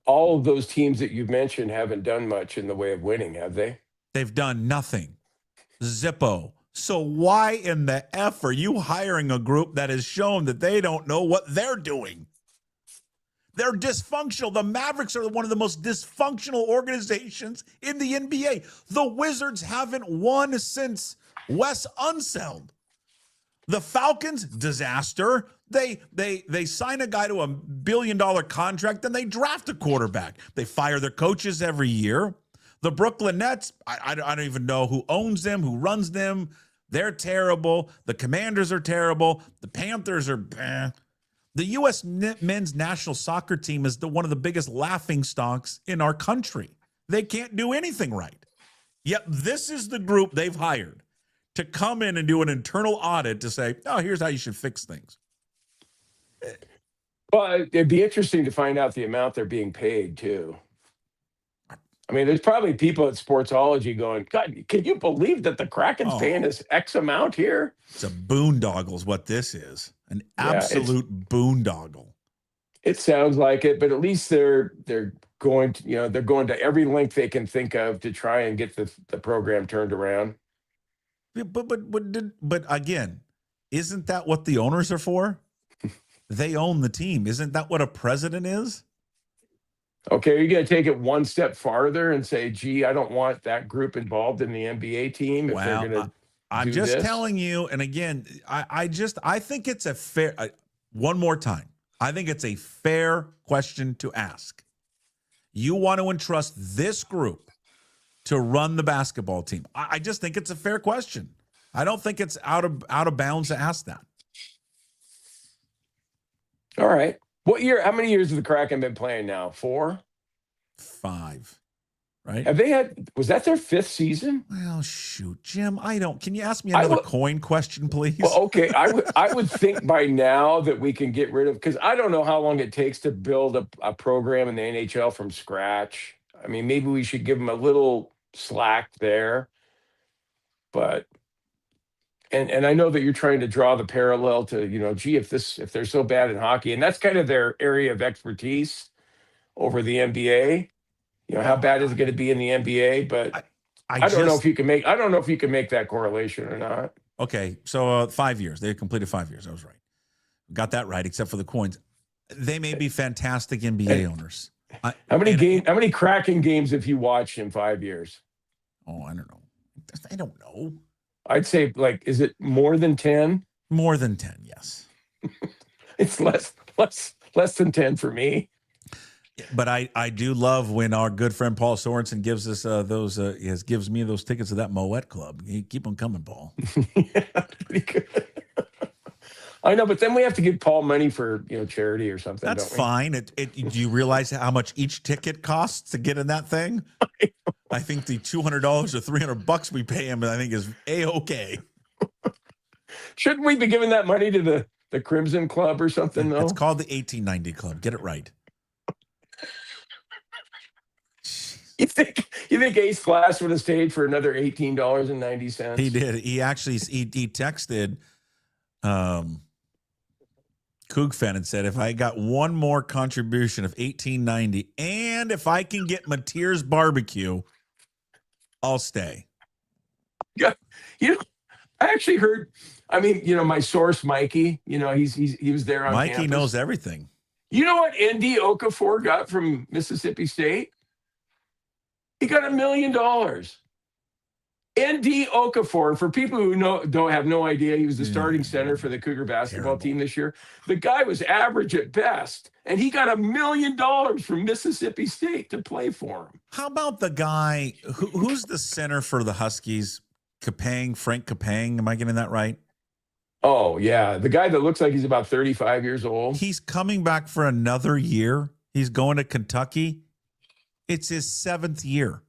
all of those teams that you've mentioned haven't done much in the way of winning, have they? They've done nothing. Zippo. So why in the F are you hiring a group that has shown that they don't know what they're doing? They're dysfunctional. The Mavericks are one of the most dysfunctional organizations in the NBA. The Wizards haven't won since Wes Unseld. The Falcons, disaster. They sign a guy to $1 billion contract, then they draft a quarterback. They fire their coaches every year. The Brooklyn Nets, I don't even know who owns them, who runs them. They're terrible. The Commanders are terrible. The Panthers are bad. The U.S. men's national soccer team is one of the biggest laughingstocks in our country. They can't do anything right. Yet this is the group they've hired to come in and do an internal audit to say, oh, here's how you should fix things. Well, it'd be interesting to find out the amount they're being paid, too. I mean, there's probably people at Sportsology going, God, can you believe that the Kraken's paying us X amount here? It's a boondoggle is what this is. An absolute boondoggle. It sounds like it, but at least they're going to, they're going to every length they can think of to try and get the program turned around. Yeah, but again, isn't that what the owners are for? They own the team. Isn't that what a president is? Okay, are you going to take it one step farther and say, gee, I don't want that group involved in the NBA team if they're going to I'm just telling you, and again, I think it's a fair, one more time, I think it's a fair question to ask. You want to entrust this group to run the basketball team. I just think it's a fair question. I don't think it's out of bounds to ask that. All right. What year? How many years have the Kraken been playing now? 4? 5. Right? Have they had? Was that their 5th season? Well, shoot, Jim. Can you ask me another coin question, please? Well, okay. I would think by now that we can get rid of, because I don't know how long it takes to build a program in the NHL from scratch. I mean, maybe we should give them a little slack there. But and I know that you're trying to draw the parallel to, gee, if they're so bad in hockey, and that's kind of their area of expertise over the NBA. How bad is it going to be in the NBA? But I don't know if you can make that correlation or not. Okay, so 5 years. They completed 5 years. I was right. Got that right, except for the coins. They may be fantastic NBA owners. How many Kraken games have you watched in 5 years? Oh, I don't know. I don't know. I'd say, like, is it more than 10? More than 10, yes. It's less than 10 for me. But I do love when our good friend Paul Sorensen gives us gives me those tickets to that Moet Club. You keep them coming, Paul. Yeah, pretty good. I know, but then we have to give Paul money for charity or something. That's don't we? fine. Do you realize how much each ticket costs to get in that thing? I think the $200 or $300 we pay him, I think, is A-okay. Shouldn't we be giving that money to the Crimson Club or something? Though it's called the 1890 Club. Get it right. You think Ace Glass would have stayed for another $18.90? He did. He actually he texted Coug fan and said, if I got one more contribution of $18.90 and if I can get Mateer's barbecue, I'll stay. Yeah, I actually heard. I mean, my source Mikey. He was there on Mikey campus. knows everything. You know what ND Okafor got from Mississippi State? He got $1 million. ND Okafor, for people who don't have no idea, he was the starting center for the Cougar basketball team this year. The guy was average at best, and he got $1 million from Mississippi State to play for him. How about the guy who's the center for the Huskies? Frank Capang. Am I getting that right? Oh, yeah. The guy that looks like he's about 35 years old. He's coming back for another year. He's going to Kentucky. It's his 7th year.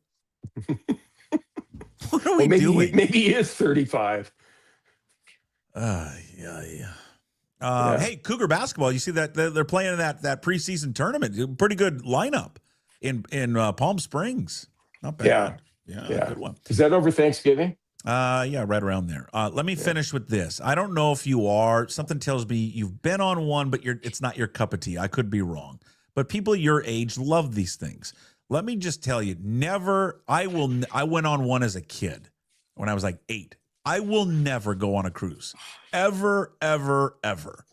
What are we doing? Maybe he is 35. Yeah. Hey, Cougar basketball. You see that they're playing in that preseason tournament. Pretty good lineup in Palm Springs. Not bad. Yeah. Good one. Is that over Thanksgiving? Yeah, right around there. Let me finish with this. I don't know if you are. Something tells me you've been on one, but it's not your cup of tea. I could be wrong. But people your age love these things. Let me just tell you, I went on one as a kid when I was like 8. I will never go on a cruise. Ever, ever, ever.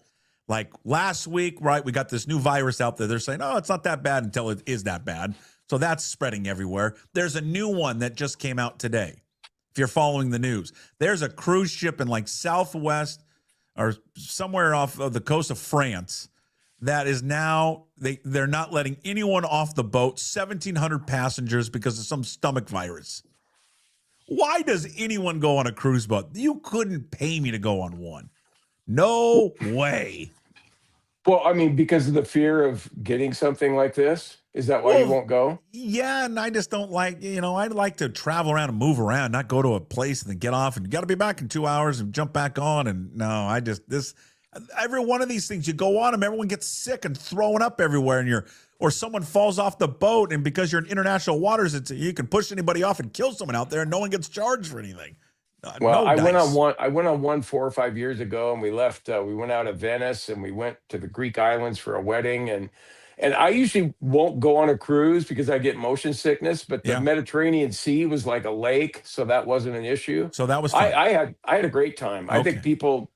Like last week, right, we got this new virus out there. They're saying, oh, it's not that bad until it is that bad. So that's spreading everywhere. There's a new one that just came out today. If you're following the news, there's a cruise ship in like Southwest or somewhere off of the coast of France that is now, they're not letting anyone off the boat, 1,700 passengers because of some stomach virus. Why does anyone go on a cruise boat? You couldn't pay me to go on one. No way. Well, I mean, because of the fear of getting something like this? Is that why you won't go? Yeah, and I just don't like, I'd like to travel around and move around, not go to a place and then get off and you got to be back in 2 hours and jump back on. And no, every one of these things, you go on them, everyone gets sick and throwing up everywhere, and or someone falls off the boat, and because you're in international waters, you can push anybody off and kill someone out there, and no one gets charged for anything. Well, I went on one 4 or 5 years ago, and we left. We went out of Venice, and we went to the Greek islands for a wedding, and I usually won't go on a cruise because I get motion sickness. But the Mediterranean Sea was like a lake, so that wasn't an issue. So that was fun. I had a great time. Okay. I think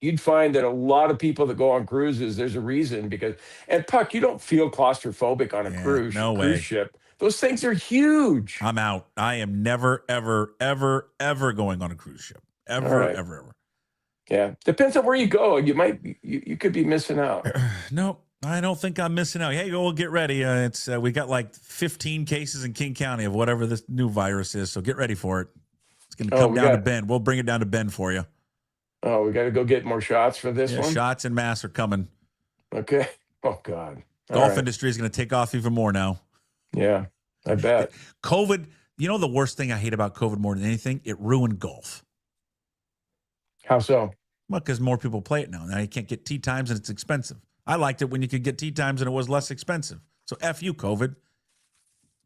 you'd find that a lot of people that go on cruises, there's a reason and Puck, you don't feel claustrophobic on a cruise ship. Those things are huge. I'm out. I am never, ever, ever, ever going on a cruise ship. Ever, ever. Yeah. Depends on where you go. You could be missing out. No, I don't think I'm missing out. Hey, we'll get ready. We got like 15 cases in King County of whatever this new virus is. So get ready for it. It's going to come down to Bend. We'll bring it down to Bend for you. Oh, we got to go get more shots for this one? Shots en masse are coming. Okay. Oh, God. Golf industry is going to take off even more now. Yeah, I bet. COVID, the worst thing I hate about COVID more than anything? It ruined golf. How so? Well, because more people play it now. Now you can't get tee times and it's expensive. I liked it when you could get tee times and it was less expensive. So F you, COVID.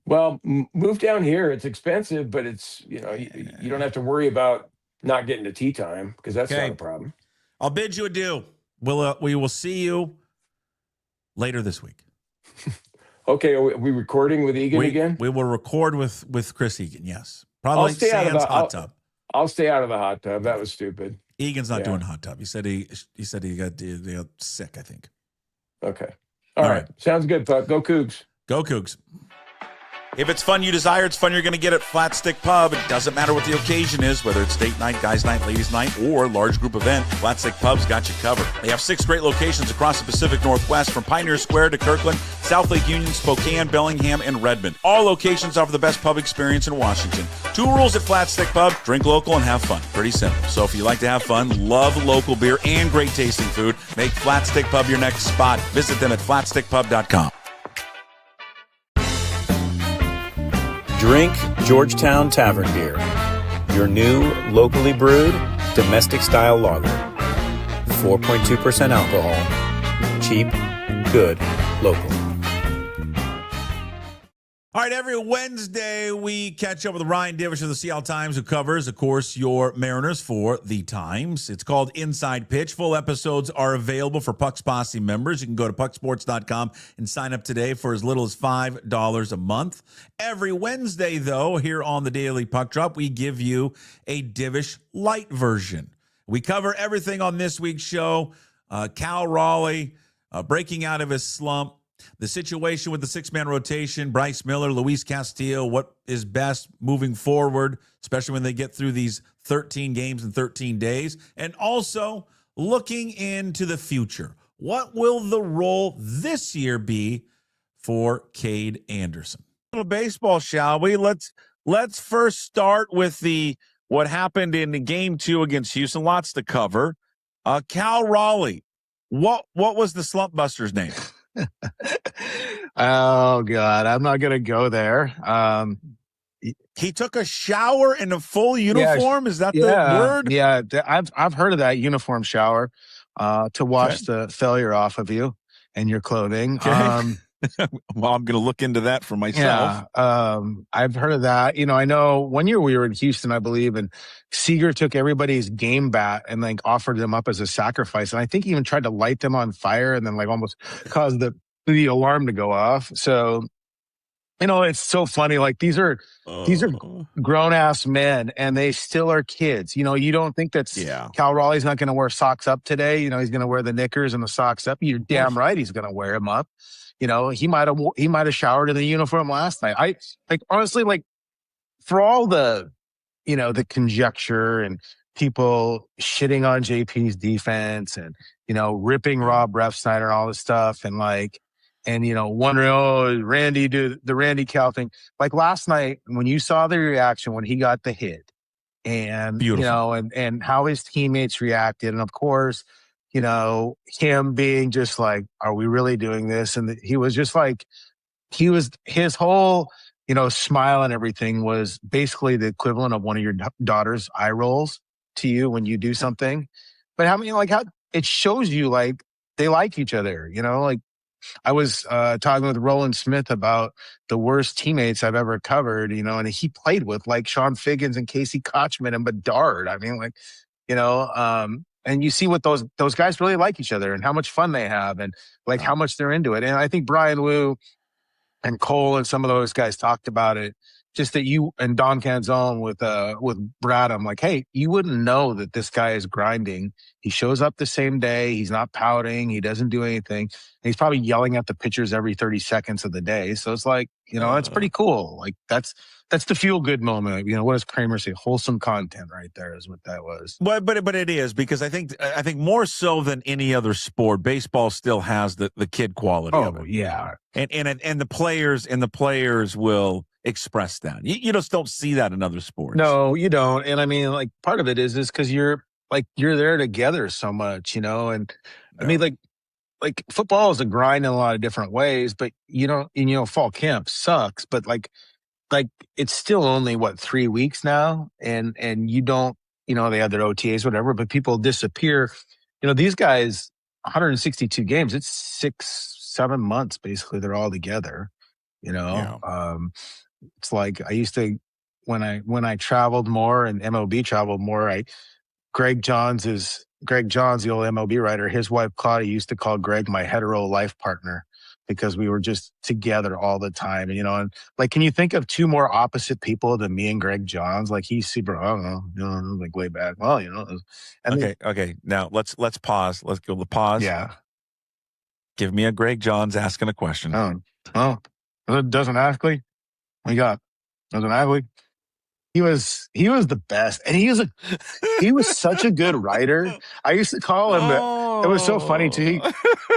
Well, move down here. It's expensive, but it's, you don't have to worry about not getting to tee time because that's not a problem. I'll bid you adieu. We will see you later this week. Okay, are we recording with Egan again? We will record with Chris Egan, yes. Probably Sam's hot tub. I'll stay out of the hot tub. That was stupid. Egan's not Yeah. doing hot tub. He said he got sick, I think. Okay. All right. Sounds good, Puck. Go Cougs. Go Cougs. If it's fun you desire, it's fun you're going to get at Flat Stick Pub. It doesn't matter what the occasion is, whether it's date night, guys night, ladies night, or large group event, Flat Stick Pub's got you covered. They have 6 great locations across the Pacific Northwest, from Pioneer Square to Kirkland, South Lake Union, Spokane, Bellingham, and Redmond. All locations offer the best pub experience in Washington. 2 rules at Flat Stick Pub: drink local and have fun. Pretty simple. So if you like to have fun, love local beer, and great tasting food, make Flat Stick Pub your next spot. Visit them at flatstickpub.com. Drink Georgetown Tavern Beer, your new locally brewed domestic style lager. 4.2% alcohol. Cheap, good, local. All right, every Wednesday we catch up with Ryan Divish of the Seattle Times, who covers, of course, your Mariners for the Times. It's called Inside Pitch. Full episodes are available for Puck's Posse members. You can go to pucksports.com and sign up today for as little as $5 a month. Every Wednesday, though, here on the Daily Puck Drop, we give you a Divish LITE version. We cover everything on this week's show. Cal Raleigh breaking out of his slump. The situation with the 6-man rotation, Bryce Miller, Luis Castillo, what is best moving forward, especially when they get through these 13 games in 13 days. And also looking into the future. What will the role this year be for Cade Anderson? A little baseball, shall we? Let's first start with what happened in game 2 against Houston. Lots to cover. Cal Raleigh, what was the slump buster's name? Oh God, I'm not gonna go there. He took a shower in a full uniform. Is that the word? Yeah, I've heard of that uniform shower to wash the failure off of you and your clothing. Okay. Well, I'm going to look into that for myself. Yeah, I've heard of that. I know one year we were in Houston, I believe, and Seager took everybody's game bat and offered them up as a sacrifice. And I think he even tried to light them on fire and then almost caused the alarm to go off. So, it's so funny. These are grown ass men and they still are kids. You don't think Cal Raleigh's not going to wear socks up today. He's going to wear the knickers and the socks up. You're damn right he's going to wear them up. He might have showered in the uniform last night. I honestly, for all the conjecture and people shitting on JP's defense and, ripping Rob Refsnyder and all this stuff and wondering, Randy do the Randy Cal thing. Last night when you saw the reaction when he got the hit and, beautiful. And how his teammates reacted. And of course, him being just are we really doing this? And he was just his whole, smile and everything was basically the equivalent of one of your daughter's eye rolls to you when you do something. But how it shows you they like each other, I was talking with Roland Smith about the worst teammates I've ever covered, and he played with Sean Figgins and Casey Kochman and Bedard. I mean, and you see what those guys really like each other and how much fun they have and how much they're into it. And I think Brian Wu and Cole and some of those guys talked about it. Just that you and Don Canzone with Brad, I'm hey, you wouldn't know that this guy is grinding. He shows up the same day. He's not pouting. He doesn't do anything. And he's probably yelling at the pitchers every 30 seconds of the day. So it's that's pretty cool. That's the feel good moment. What does Kramer say? Wholesome content right there is what that was. But it is, because I think more so than any other sport, baseball still has the kid quality of it. Yeah. And the players will express that. You just don't see that in other sports. No, you don't. And I mean, part of it is because you're there together so much, and I mean, football is a grind in a lot of different ways, but fall camp sucks, but it's still only 3 weeks now. And you don't, they have their OTAs, whatever, but people disappear. These guys, 162 games, it's 6-7 months, basically. They're all together, it's I used to, when I traveled more and MLB traveled more, Greg Johns, the old MLB writer, his wife Claudia used to call Greg my hetero life partner because we were just together all the time. And, and like, can you think of two more opposite people than me and Greg Johns? Like, he's super, I don't know, like way back. Well, and Okay. Now let's pause. Let's go to pause. Yeah. Give me a Greg Johns asking a question. Doesn't Ackley? We got Doesn't Ackley. He was the best, and he was such a good writer. I used to call him. It was so funny too.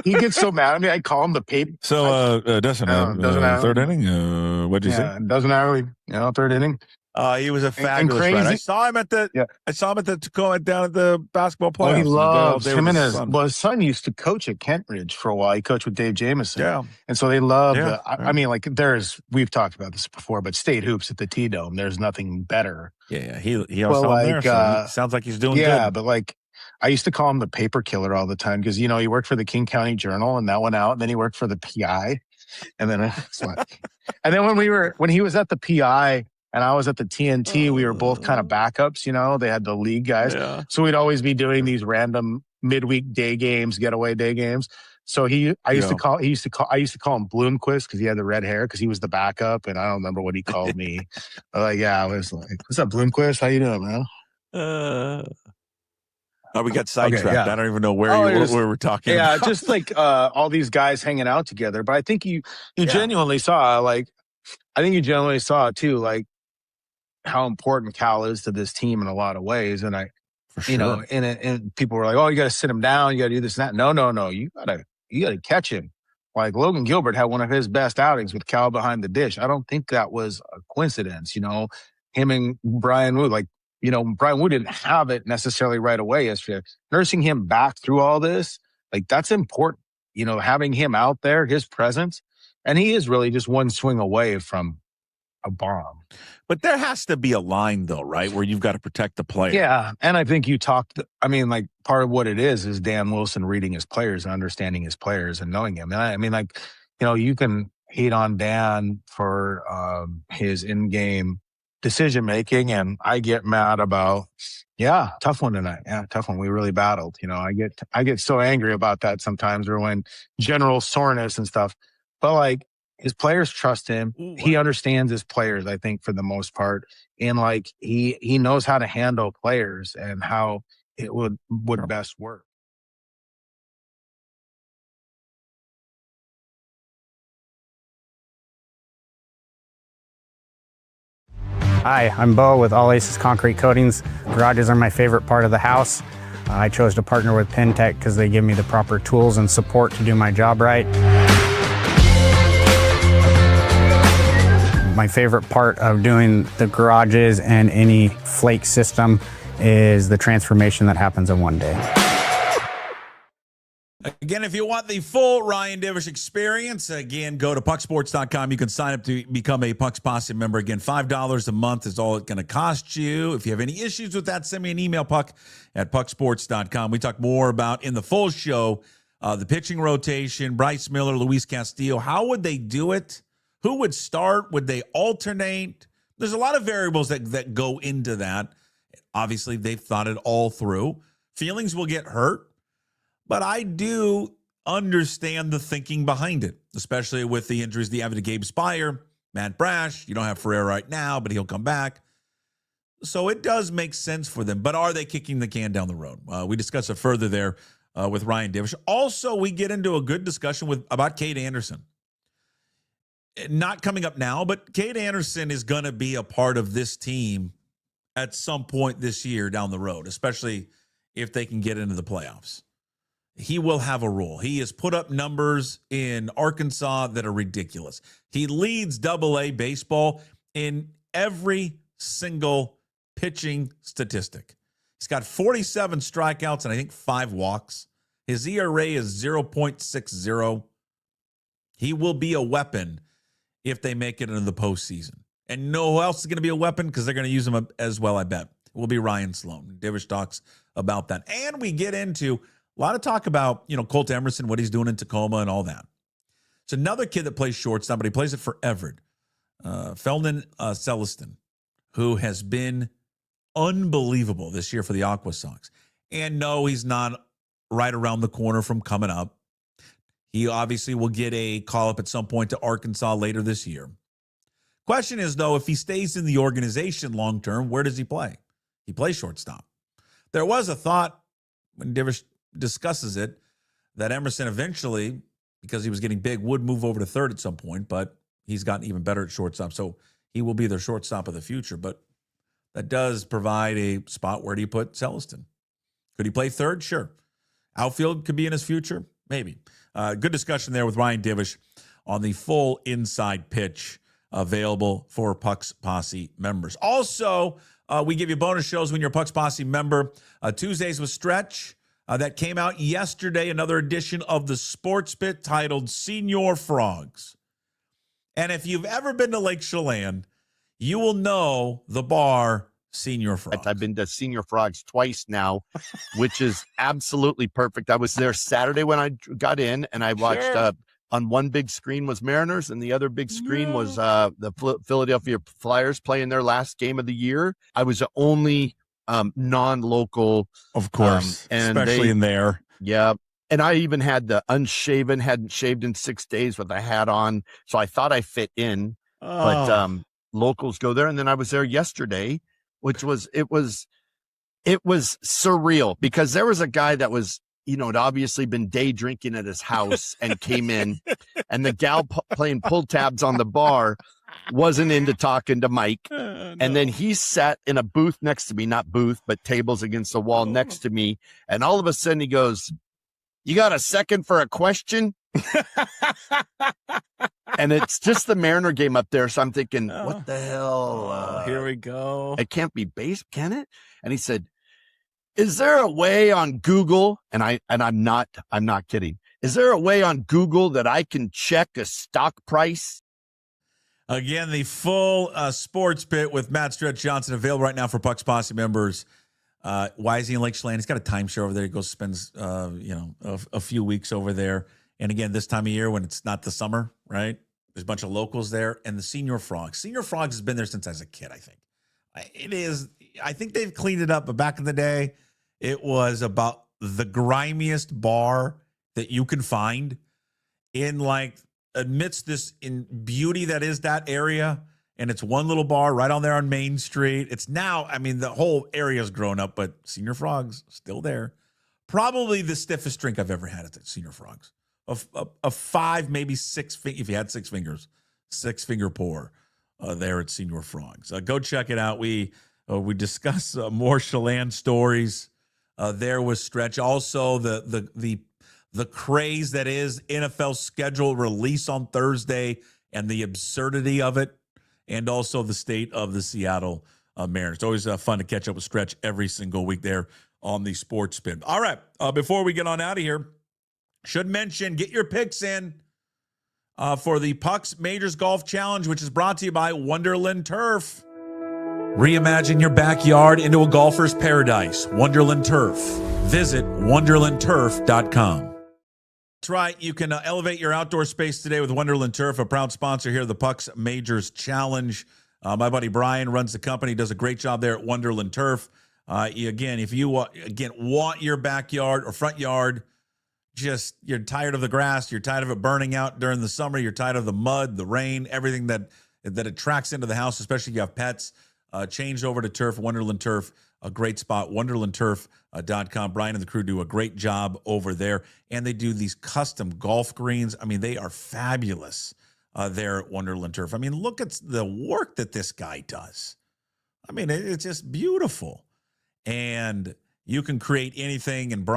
He gets so mad at me. I call him the paper. So doesn't third inning? What'd you say? Doesn't Ackley? Third inning. He was a fabulous writer. I saw him at the Tacoma down at the basketball playoffs. Oh, he loves him and his son used to coach at Kentridge for a while. He coached with Dave Jamieson. Yeah. And so they love I mean, like we've talked about this before, but state hoops at the T-Dome, there's nothing better. Yeah. He also there, so he sounds like he's doing good. Yeah, but like I used to call him the paper killer all the time because, he worked for the King County Journal and that went out. And then he worked for the PI. And then and then when he was at the PI, and I was at the TNT, we were both kind of backups, they had the league guys. Yeah. So we'd always be doing these random midweek day games, getaway day games. So I used to call him Bloomquist because he had the red hair because he was the backup. And I don't remember what he called me. I was like, what's up, Bloomquist? How you doing, man? We got sidetracked. Okay, yeah. I don't even know where we were talking about. Yeah, just like all these guys hanging out together. But I think you genuinely saw, too, like, how important Cal is to this team in a lot of ways. And and people were like, oh, you got to sit him down. You got to do this and that. No. You gotta catch him. Like Logan Gilbert had one of his best outings with Cal behind the dish. I don't think that was a coincidence. Him and Brian Wood, Brian Wood didn't have it necessarily right away yesterday. Nursing him back through all this, like that's important. Having him out there, his presence, and he is really just one swing away from a bomb. But there has to be a line, though, right, where you've got to protect the player. Yeah, and I think part of what it is Dan Wilson reading his players and understanding his players and knowing him. And you can hate on Dan for his in-game decision-making, and I get mad about, tough one tonight. Yeah, tough one. We really battled. I get so angry about that sometimes, or when general soreness and stuff. But, his players trust him. He understands his players, I think, for the most part. And he knows how to handle players and how it would best work. Hi, I'm Bo with All Aces Concrete Coatings. Garages are my favorite part of the house. I chose to partner with Pentech because they give me the proper tools and support to do my job right. My favorite part of doing the garages and any flake system is the transformation that happens in one day. Again, if you want the full Ryan Divish experience, again, go to pucksports.com. You can sign up to become a Pucks Posse member. Again, $5 a month is all it's going to cost you. If you have any issues with that, send me an email, puck@pucksports.com. We talk more about in the full show, the pitching rotation, Bryce Miller, Luis Castillo. How would they do it? Who would start? Would they alternate? There's a lot of variables that go into that. Obviously, they've thought it all through. Feelings will get hurt, but I do understand the thinking behind it, especially with the injuries they have to Gabe Spire, Matt Brash. You don't have Ferrer right now, but he'll come back. So it does make sense for them. But are they kicking the can down the road? We discuss it further there with Ryan Divish. Also, we get into a good discussion about Cade Anderson. Not coming up now, but Cade Anderson is going to be a part of this team at some point this year down the road, especially if they can get into the playoffs. He will have a role. He has put up numbers in Arkansas that are ridiculous. He leads AA baseball in every single pitching statistic. He's got 47 strikeouts and I think 5 walks. His ERA is 0.60. He will be a weapon if they make it into the postseason. And know who else is going to be a weapon? Because they're going to use him as well, I bet. It will be Ryan Sloan. Divish talks about that. And we get into a lot of talk about, Colt Emerson, what he's doing in Tacoma and all that. It's another kid that plays shortstop, but he plays it for Everett. Felden Celestin, who has been unbelievable this year for the Aqua Sox. And no, he's not right around the corner from coming up. He obviously will get a call-up at some point to Arkansas later this year. Question is, though, if he stays in the organization long-term, where does he play? He plays shortstop. There was a thought when Divish discusses it that Emerson eventually, because he was getting big, would move over to third at some point, but he's gotten even better at shortstop, so he will be their shortstop of the future. But that does provide a spot. Where do you put Celestin? Could he play third? Sure. Outfield could be in his future? Maybe. Good discussion there with Ryan Divish on the full Inside Pitch available for Puck's Posse members. Also, we give you bonus shows when you're a Puck's Posse member. Tuesdays with Stretch. That came out yesterday, another edition of the Sports Pit titled Senior Frogs. And if you've ever been to Lake Chelan, you will know the bar Senior Frogs. I've been to Senior Frogs twice now, which is absolutely perfect. I was there Saturday when I got in, and I watched on one big screen was Mariners, and the other big screen was the Philadelphia Flyers playing their last game of the year. I was the only non-local, of course, and especially in there. Yeah. And I even had the unshaven, hadn't shaved in 6 days with a hat on. So I thought I fit in, but locals go there. And then I was there yesterday, which was, it was surreal because there was a guy that was, had obviously been day drinking at his house and came in, and the gal playing pull tabs on the bar wasn't into talking to Mike. And then he sat in a booth next to me, not booth, but tables against the wall next to me. And all of a sudden he goes, "You got a second for a question?" And it's just the Mariner game up there. So I'm thinking, what the hell? Here we go. It can't be base, can it? And he said, "Is there a way on Google?" And I'm not kidding. "Is there a way on Google that I can check a stock price?" Again, the full Sports Pit with Matt Stretch Johnson available right now for Puck's Posse members. Why is he in Lake Chelan? He's got a timeshare over there. He goes spends a few weeks over there. And again, this time of year when it's not the summer, right? There's a bunch of locals there. And the Senior Frogs. Senior Frogs has been there since I was a kid, I think. I think they've cleaned it up, but back in the day, it was about the grimiest bar that you can find in amidst this in beauty that is that area. And it's one little bar right on there on Main Street. It's now, the whole area's grown up, but Senior Frogs still there. Probably the stiffest drink I've ever had at the Senior Frogs. A 5, maybe 6, if you had 6 fingers, 6-finger pour there at Senior Frogs. Go check it out. We discuss more Chelan stories. There was Stretch. Also, the craze that is NFL schedule release on Thursday and the absurdity of it. And also the state of the Seattle Mariners. It's always fun to catch up with Stretch every single week there on the Sports Spin. All right, before we get on out of here, should mention, get your picks in for the Puck's Majors Golf Challenge, which is brought to you by Wonderland Turf. Reimagine your backyard into a golfer's paradise. Wonderland Turf. Visit wonderlandturf.com. That's right. You can elevate your outdoor space today with Wonderland Turf, a proud sponsor here of the Puck's Majors Challenge. My buddy Brian runs the company, does a great job there at Wonderland Turf. If you want your backyard or front yard, you're tired of the grass, you're tired of it burning out during the summer, you're tired of the mud, the rain, everything that attracts into the house, especially if you have pets, change over to Turf, Wonderland Turf. A great spot, wonderlandturf.com. Brian and the crew do a great job over there, and they do these custom golf greens. They are fabulous there at Wonderland Turf. Look at the work that this guy does. It's just beautiful. And you can create anything, and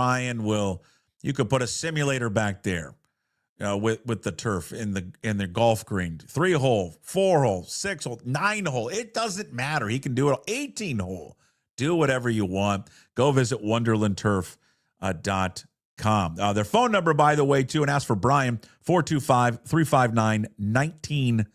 you could put a simulator back there with the turf in the golf green. 3-hole, 4-hole, 6-hole, 9-hole. It doesn't matter. He can do it 18-hole. Do whatever you want. Go visit wonderlandturf.com. Their phone number, by the way, too, and ask for Brian, 425-359-1903.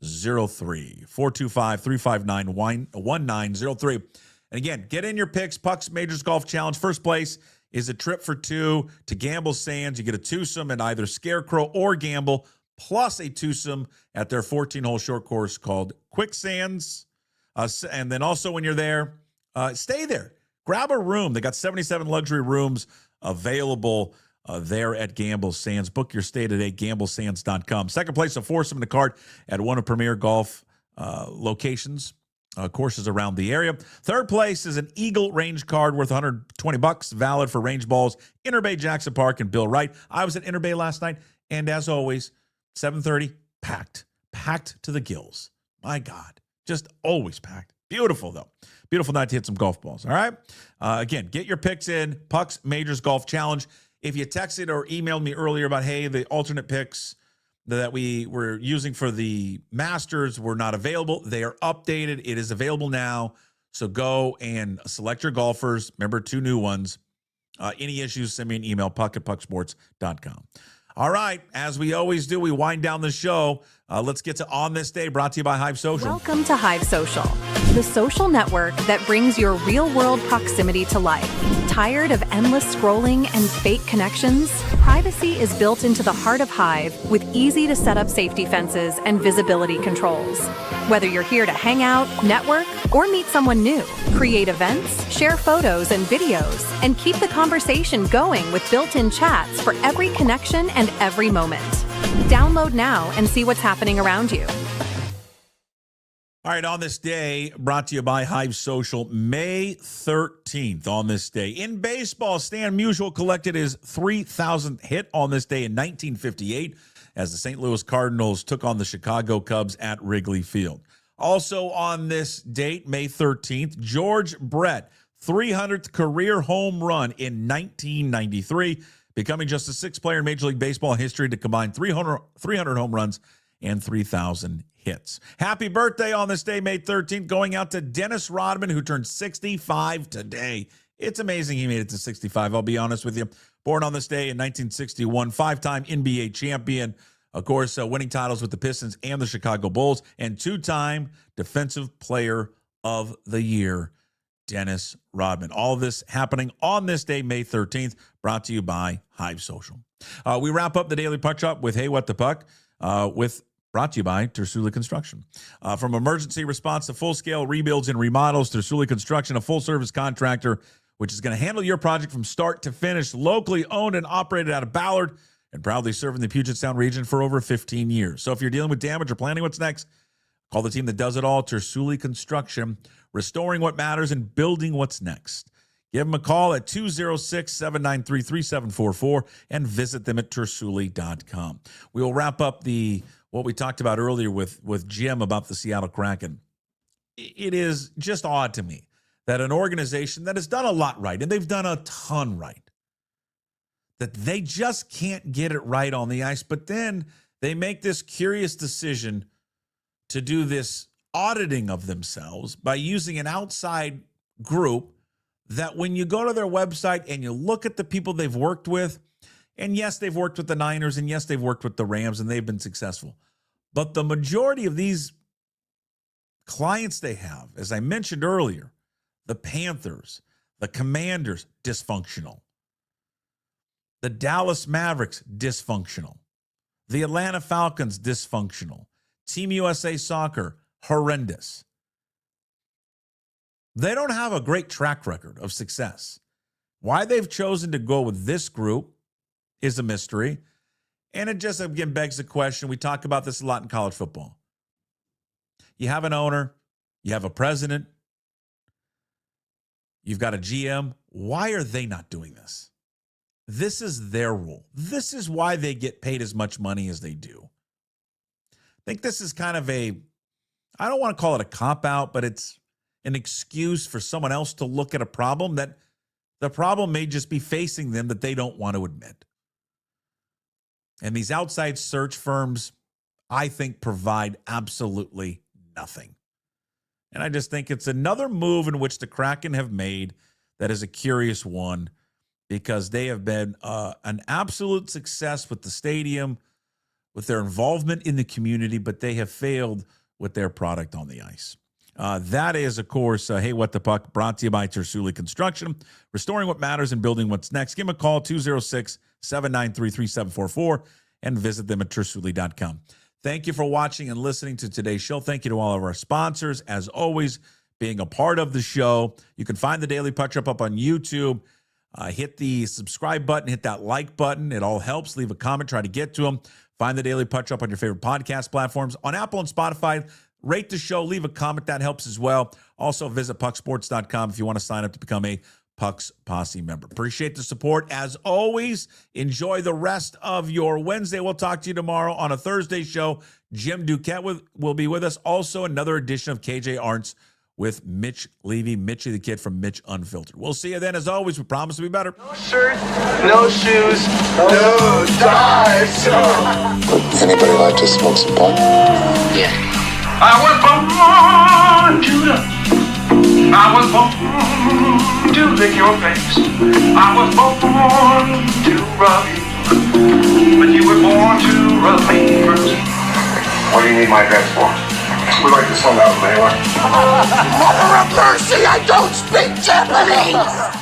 425-359-1903. And again, get in your picks. Puck's Majors Golf Challenge. First place is a trip for 2 to Gamble Sands. You get a twosome at either Scarecrow or Gamble, plus a twosome at their 14-hole short course called Quicksands. And then also when you're there, stay there. Grab a room. They got 77 luxury rooms available there at Gamble Sands. Book your stay today, gamblesands.com. Second place, a foursome in the cart at one of Premier Golf locations, courses around the area. Third place is an Eagle range card worth $120, valid for range balls, Inter Bay, Jackson Park, and Bill Wright. I was at Inter Bay last night, and as always, 7:30, packed to the gills. My God, just always packed. Beautiful, though. Beautiful night to hit some golf balls, all right? Again, get your picks in. Puck's Majors Golf Challenge. If you texted or emailed me earlier about, hey, the alternate picks that we were using for the Masters were not available, they are updated. It is available now. So go and select your golfers. Remember, 2 new ones. Any issues, send me an email, puck@pucksports.com. All right, as we always do, we wind down the show. Let's get to On This Day, brought to you by Hive Social. Welcome to Hive Social, the social network that brings your real-world proximity to life. Tired of endless scrolling and fake connections? Privacy is built into the heart of Hive with easy-to-set-up safety fences and visibility controls. Whether you're here to hang out, network, or meet someone new, create events, share photos and videos, and keep the conversation going with built-in chats for every connection and every moment. Download now and see what's happening around you. All right, On This Day, brought to you by Hive Social, May 13th. On this day, in baseball, Stan Musial collected his 3,000th hit on this day in 1958 as the St. Louis Cardinals took on the Chicago Cubs at Wrigley Field. Also on this date, May 13th, George Brett, 300th career home run in 1993, becoming just the 6th player in Major League Baseball history to combine 300 home runs and 3,000 hits. Happy birthday on this day, May 13th, going out to Dennis Rodman, who turned 65 today. It's amazing he made it to 65, I'll be honest with you. Born on this day in 1961, 5-time NBA champion, of course, winning titles with the Pistons and the Chicago Bulls, and 2-time Defensive Player of the Year, Dennis Rodman. All this happening on this day, May 13th, brought to you by Hive Social. We wrap up the Daily Punch Up with Hey, What the Puck, brought to you by Tersuli Construction. From emergency response to full-scale rebuilds and remodels, Tersuli Construction, a full-service contractor, which is going to handle your project from start to finish, locally owned and operated out of Ballard, and proudly serving the Puget Sound region for over 15 years. So if you're dealing with damage or planning what's next, call the team that does it all, Tersuli Construction, restoring what matters and building what's next. Give them a call at 206-793-3744 and visit them at tersuli.com. We will wrap up what we talked about earlier with Jim about the Seattle Kraken. It is just odd to me that an organization that has done a lot right, and they've done a ton right, that they just can't get it right on the ice, but then they make this curious decision to do this auditing of themselves by using an outside group that when you go to their website and you look at the people they've worked with, and yes, they've worked with the Niners, and yes, they've worked with the Rams, and they've been successful. But the majority of these clients they have, as I mentioned earlier, the Panthers, the Commanders, dysfunctional. The Dallas Mavericks, dysfunctional. The Atlanta Falcons, dysfunctional. Team USA Soccer, horrendous. They don't have a great track record of success. Why they've chosen to go with this group is a mystery. And it just, again, begs the question. We talk about this a lot in college football. You have an owner. You have a president. You've got a GM. Why are they not doing this? This is their rule. This is why they get paid as much money as they do. I think this is kind of I don't want to call it a cop-out, but it's an excuse for someone else to look at a problem that the problem may just be facing them that they don't want to admit. And these outside search firms, I think, provide absolutely nothing. And I just think it's another move in which the Kraken have made that is a curious one, because they have been an absolute success with the stadium, with their involvement in the community, but they have failed with their product on the ice. That is, of course, Hey, What the Puck, brought to you by Tersuli Construction, restoring what matters and building what's next. Give them a call, 206-793-3744, and visit them at tersuli.com. Thank you for watching and listening to today's show. Thank you to all of our sponsors, as always, being a part of the show. You can find the Daily Punch Up on YouTube. Hit the subscribe button, hit that like button. It all helps. Leave a comment, try to get to them. Find the Daily Punch Up on your favorite podcast platforms. On Apple and Spotify, rate the show, leave a comment. That helps as well. Also, visit pucksports.com if you want to sign up to become a Pucks Posse member. Appreciate the support. As always, enjoy the rest of your Wednesday. We'll talk to you tomorrow on a Thursday show. Jim Duquette will be with us. Also, another edition of KJ Arntz with Mitch Levy, Mitchie the Kid from Mitch Unfiltered. We'll see you then. As always, we promise to be better. No shirt, no shoes, no ties. Anybody like to smoke some pot? Yeah. I was born to love. I was born to lick your face. I was born to rub you, but you were born to rub me first. What do you need my address for? We like to send out a mailer. Mother of mercy, I don't speak Japanese!